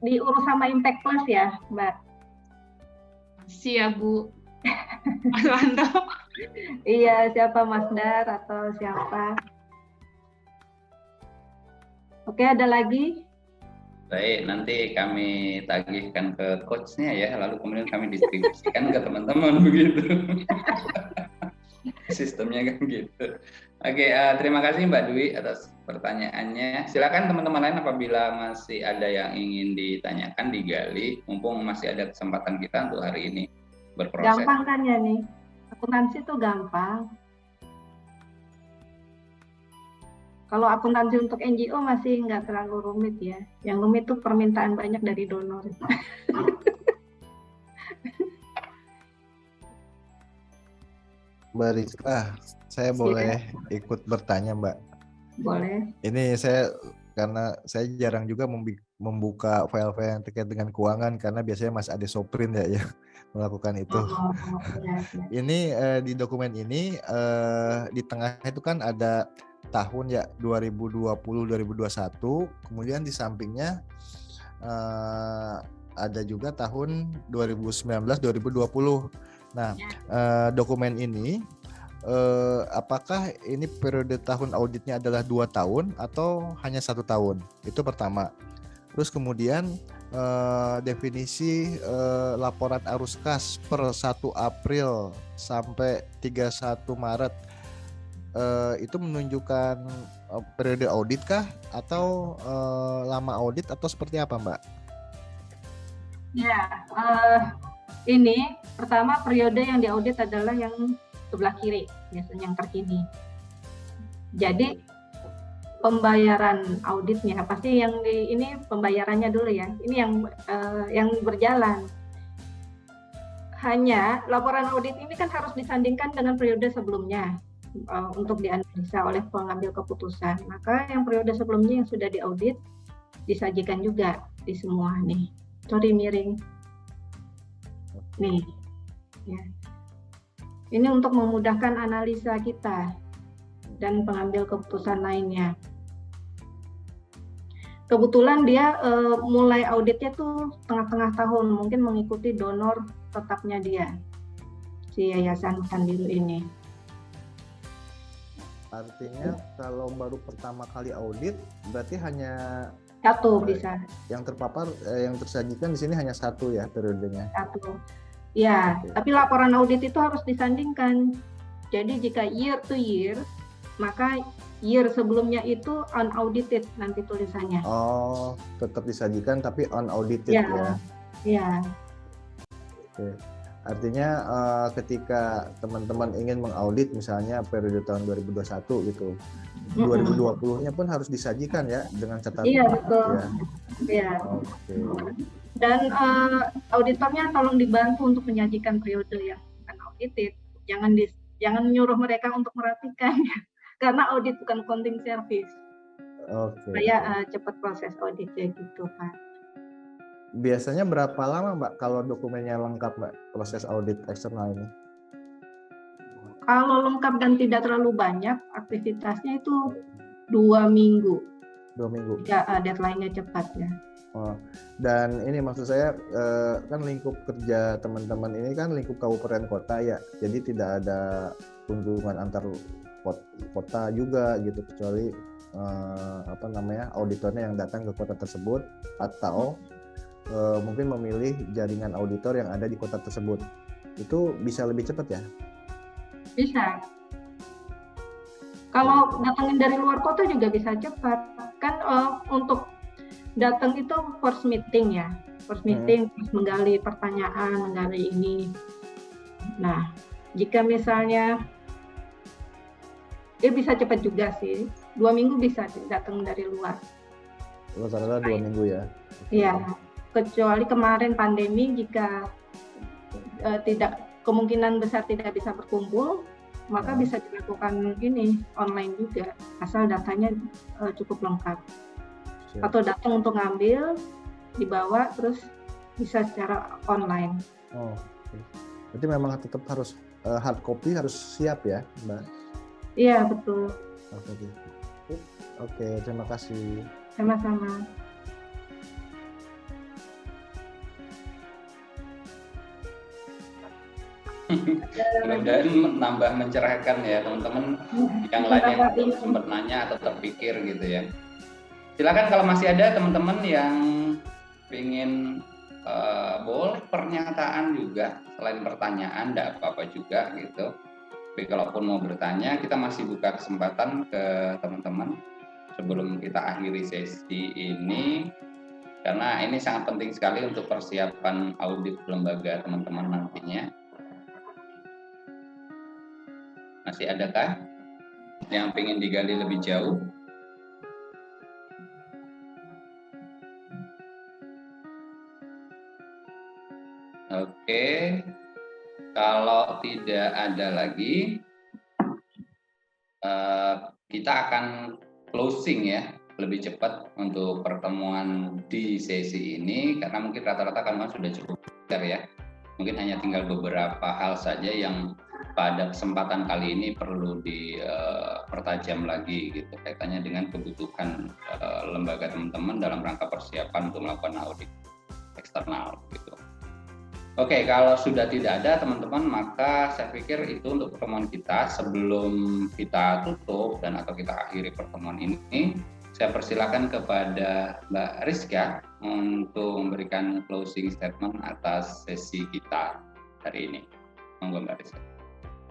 diurus sama Impact Plus ya Mbak? Siap Bu. Mas Wanto. Iya, siapa Mas Dar atau siapa? Oke, ada lagi? Baik, nanti kami tagihkan ke coach-nya ya, lalu kemudian kami distribusikan ke teman-teman begitu. Sistemnya kan gitu. Oke, terima kasih Mbak Dwi atas pertanyaannya. Silakan teman-teman lain apabila masih ada yang ingin ditanyakan, digali, mumpung masih ada kesempatan kita untuk hari ini berproses. Gampang kan ya nih? Akuntansi itu gampang. Kalau akuntansi untuk NGO masih nggak terlalu rumit ya. Yang rumit itu permintaan banyak dari donor. Mbak Rizka, saya boleh ikut bertanya Mbak? Boleh. Ini karena saya jarang juga membuka file-file yang terkait dengan keuangan karena biasanya Mas Ade Soprin ya melakukan itu. Ini di dokumen ini di tengah itu kan ada tahun ya 2020-2021, kemudian di sampingnya ada juga tahun 2019-2020. Nah, dokumen ini apakah ini periode tahun auditnya adalah 2 tahun atau hanya 1 tahun? Itu pertama. Terus kemudian definisi laporan arus kas per 1 April sampai 31 Maret itu menunjukkan periode audit kah atau lama audit atau seperti apa Mbak? Ya, ini pertama periode yang diaudit adalah yang sebelah kiri, biasanya yang terkini. Jadi pembayaran auditnya pasti yang ini pembayarannya dulu ya. Ini yang berjalan. Hanya laporan audit ini kan harus disandingkan dengan periode sebelumnya untuk dianalisa oleh pengambil keputusan. Maka yang periode sebelumnya yang sudah diaudit disajikan juga di semua nih. Sorry miring. Nih. Ya. Ini untuk memudahkan analisa kita dan pengambil keputusan lainnya. Kebetulan dia mulai auditnya tuh tengah-tengah tahun, mungkin mengikuti donor tetapnya dia, si Yayasan Sandiru ini. Artinya kalau baru pertama kali audit berarti hanya satu bisa. Yang terpapar, yang tersajikan di sini hanya 1 ya periodenya. 1. Ya, tapi laporan audit itu harus disandingkan. Jadi jika year to year, maka year sebelumnya itu unaudited nanti tulisannya. Oh, tetap disajikan tapi unaudited ya. Ya. Oke. Artinya ketika teman-teman ingin mengaudit misalnya periode tahun 2021 gitu, 2020-nya pun harus disajikan ya dengan catatan. Iya betul. Iya. Oke. Dan auditornya tolong dibantu untuk menyajikan periode yang unaudited. Jangan nyuruh mereka untuk merhatikan ya. Karena audit bukan accounting service. Oke. Supaya cepat proses auditnya gitu Pak. Biasanya berapa lama Mbak kalau dokumennya lengkap Mbak proses audit eksternal ini? Kalau lengkap dan tidak terlalu banyak aktivitasnya itu 2 minggu. 2 minggu. Ya, deadline-nya cepat ya. Oh, dan ini maksud saya kan lingkup kerja teman-teman ini kan lingkup kabupaten kota ya, jadi tidak ada kunjungan antar kota juga gitu kecuali auditornya yang datang ke kota tersebut atau mungkin memilih jaringan auditor yang ada di kota tersebut. Itu bisa lebih cepat ya? Bisa. Kalau datangin dari luar kota juga bisa cepat. Kan untuk datang itu first meeting ya, first meeting terus menggali pertanyaan, menggali ini. Nah, jika misalnya bisa cepat juga sih, 2 minggu bisa datang dari luar. Rata-rata 2 minggu ya. Iya, kecuali kemarin pandemi, jika tidak, kemungkinan besar tidak bisa berkumpul, maka bisa dilakukan ini online juga, asal datanya cukup lengkap. Siap. Atau datang untuk ngambil, dibawa, terus bisa secara online. Oh, oke. Berarti memang tetap harus hard copy harus siap ya, Mbak? Iya, betul. Hard copy. Oke, terima kasih. Sama-sama. Mudah-mudahan nambah mencerahkan ya teman-teman yang lain yang belum sempat nanya atau terpikir gitu ya. Silakan kalau masih ada teman-teman yang ingin boleh pernyataan juga selain pertanyaan, tidak apa-apa juga gitu. Tapi kalaupun mau bertanya, kita masih buka kesempatan ke teman-teman sebelum kita akhiri sesi ini, karena ini sangat penting sekali untuk persiapan audit lembaga teman-teman nantinya. Masih adakah yang ingin digali lebih jauh? Oke, kalau tidak ada lagi, kita akan closing ya, lebih cepat untuk pertemuan di sesi ini, karena mungkin rata-rata kan sudah cukup clear ya. Mungkin hanya tinggal beberapa hal saja yang pada kesempatan kali ini perlu dipertajam lagi gitu, kaitannya dengan kebutuhan lembaga teman-teman dalam rangka persiapan untuk melakukan audit eksternal gitu. Oke, kalau sudah tidak ada teman-teman, maka saya pikir itu untuk pertemuan kita. Sebelum kita tutup dan atau kita akhiri pertemuan ini, saya persilakan kepada Mbak Rizka untuk memberikan closing statement atas sesi kita hari ini. Monggo Mbak Rizka.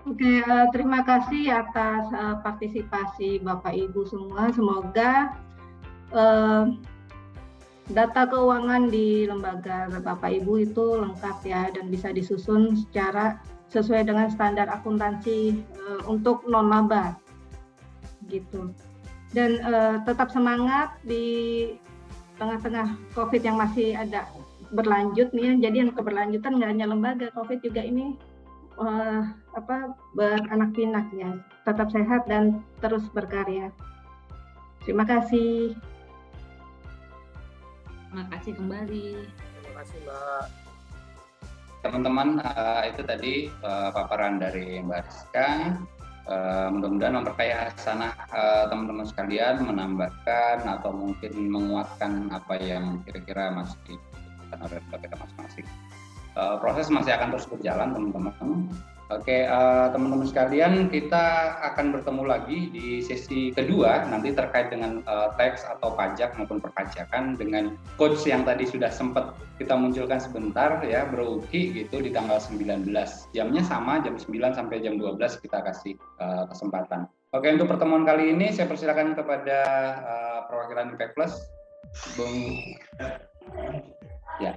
Oke, terima kasih atas partisipasi Bapak Ibu semua. Semoga data keuangan di lembaga Bapak Ibu itu lengkap ya, dan bisa disusun secara sesuai dengan standar akuntansi untuk non-maba gitu. Dan tetap semangat di tengah-tengah COVID yang masih ada berlanjut nih ya. Jadi yang keberlanjutan nggak hanya lembaga, COVID juga ini beranak pinak ya. Tetap sehat dan terus berkarya. Terima kasih. Terima kasih kembali. Terima kasih Mbak. Teman-teman, itu tadi paparan dari Mbak Rizka. Mudah-mudahan memperkaya hasanah teman-teman sekalian, menambahkan atau mungkin menguatkan apa yang kira-kira masih dibutuhkan oleh kita masing-masing. Proses masih akan terus berjalan teman-teman. Oke, teman-teman sekalian, kita akan bertemu lagi di sesi kedua nanti terkait dengan tax atau pajak maupun perpajakan dengan coach yang tadi sudah sempat kita munculkan sebentar ya, Bro Uki gitu, di tanggal 19. Jamnya sama, jam 9 sampai jam 12 kita kasih kesempatan. Oke, untuk pertemuan kali ini saya persilakan kepada perwakilan Impact Plus, Bung ya.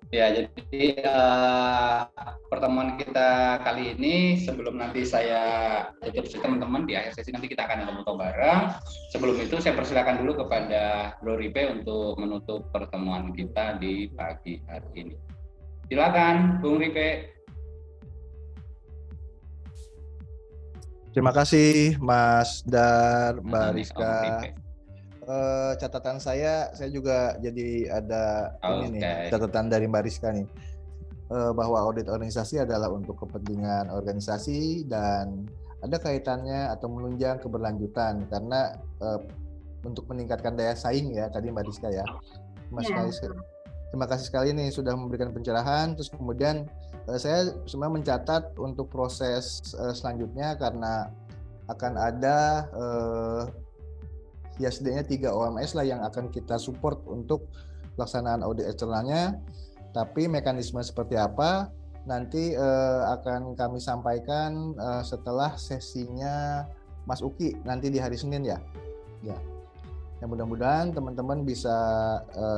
Ya, jadi pertemuan kita kali ini, sebelum nanti saya tutup teman-teman di akhir sesi nanti kita akan foto bareng. Sebelum itu saya persilakan dulu kepada Bro Ripe untuk menutup pertemuan kita di pagi hari ini. Silakan, Bung Ripe. Terima kasih Mas Dar, Mbak Rizka. Catatan saya juga jadi ada ini nih, catatan dari Mbak Rizka nih, bahwa audit organisasi adalah untuk kepentingan organisasi dan ada kaitannya atau menunjang keberlanjutan karena untuk meningkatkan daya saing ya tadi Mbak Rizka ya. Terima kasih sekali nih sudah memberikan pencerahan. Terus kemudian saya sebenarnya mencatat untuk proses selanjutnya karena akan ada ya setidaknya 3 OMS lah yang akan kita support untuk pelaksanaan audit eksternalnya. Tapi mekanisme seperti apa nanti akan kami sampaikan setelah sesinya Mas Uki nanti di hari Senin ya. Ya. Ya mudah-mudahan teman-teman bisa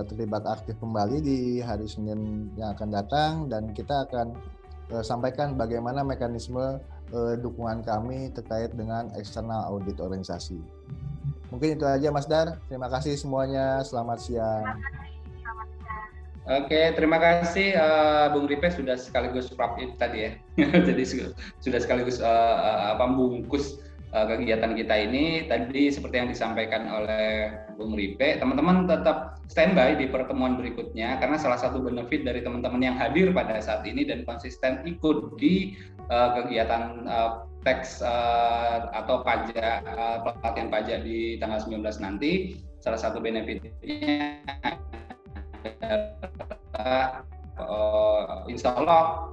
terlibat aktif kembali di hari Senin yang akan datang dan kita akan sampaikan bagaimana mekanisme dukungan kami terkait dengan eksternal audit organisasi. Mungkin itu aja Mas Dar. Terima kasih semuanya. Selamat siang. Oke, terima kasih Bung Ripe sudah sekaligus wrap it tadi ya. Jadi sudah sekaligus membungkus kegiatan kita ini. Tadi seperti yang disampaikan oleh Bung Ripe, teman-teman tetap standby di pertemuan berikutnya karena salah satu benefit dari teman-teman yang hadir pada saat ini dan konsisten ikut di kegiatan tax atau pajak pelatihan pajak di tanggal 19 nanti, salah satu benefitnya insya Allah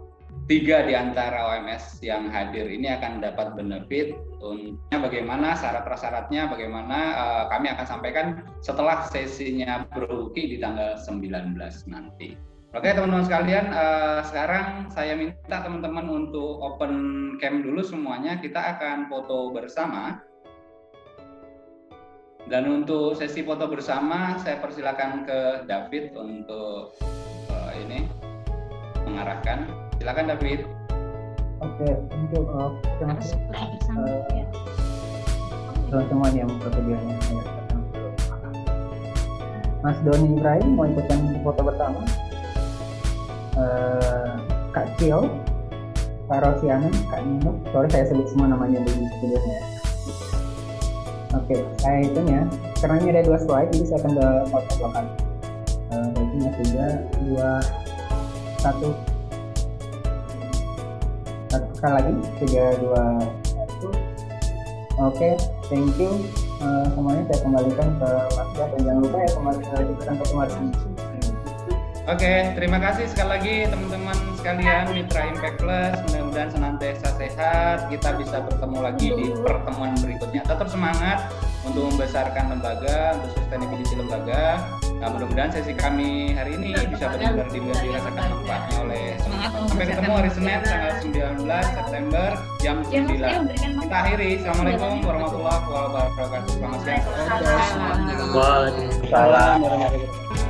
3 di antara OMS yang hadir ini akan dapat benefit. Untuknya bagaimana syarat-syaratnya, bagaimana kami akan sampaikan setelah sesinya Bro Uki di tanggal 19 nanti. Oke teman-teman sekalian, sekarang saya minta teman-teman untuk open cam dulu semuanya. Kita akan foto bersama. Dan untuk sesi foto bersama, saya persilakan ke David untuk ini mengarahkan. Silakan David. Oke, untuk terima kasih teman-teman yang prosedurnya. Mas Doni Ibrahim mau ikutan foto bersama. Kak Cio, Kak Rosiana, Kak Nino. Sorry saya sebut semua namanya di videonya. Oke, saya hitungnya. Karena ini ada 2 slide, jadi saya akan ke foto belakang. Saya hitungnya 3, 2, 1. Sekali lagi, 3, 2, 1. Oke, thank you. Semuanya saya kembalikan ke Mas Dia dan jangan lupa ya kembalikan ke kemarin. Oke, terima kasih sekali lagi teman-teman sekalian Mitra Impact Plus. Mudah-mudahan senantiasa sehat. Kita bisa bertemu lagi di pertemuan berikutnya. Tetap semangat untuk membesarkan lembaga, untuk sustainability lembaga. Nah, mudah-mudahan sesi kami hari ini bisa benar-benar dirasakan manfaatnya oleh teman-teman. Sampai ketemu hari Senin tanggal 19 September jam 9. Kita akhiri. Assalamualaikum warahmatullahi wabarakatuh. Selamat siang. Waalaikumsalam warahmatullahi wabarakatuh.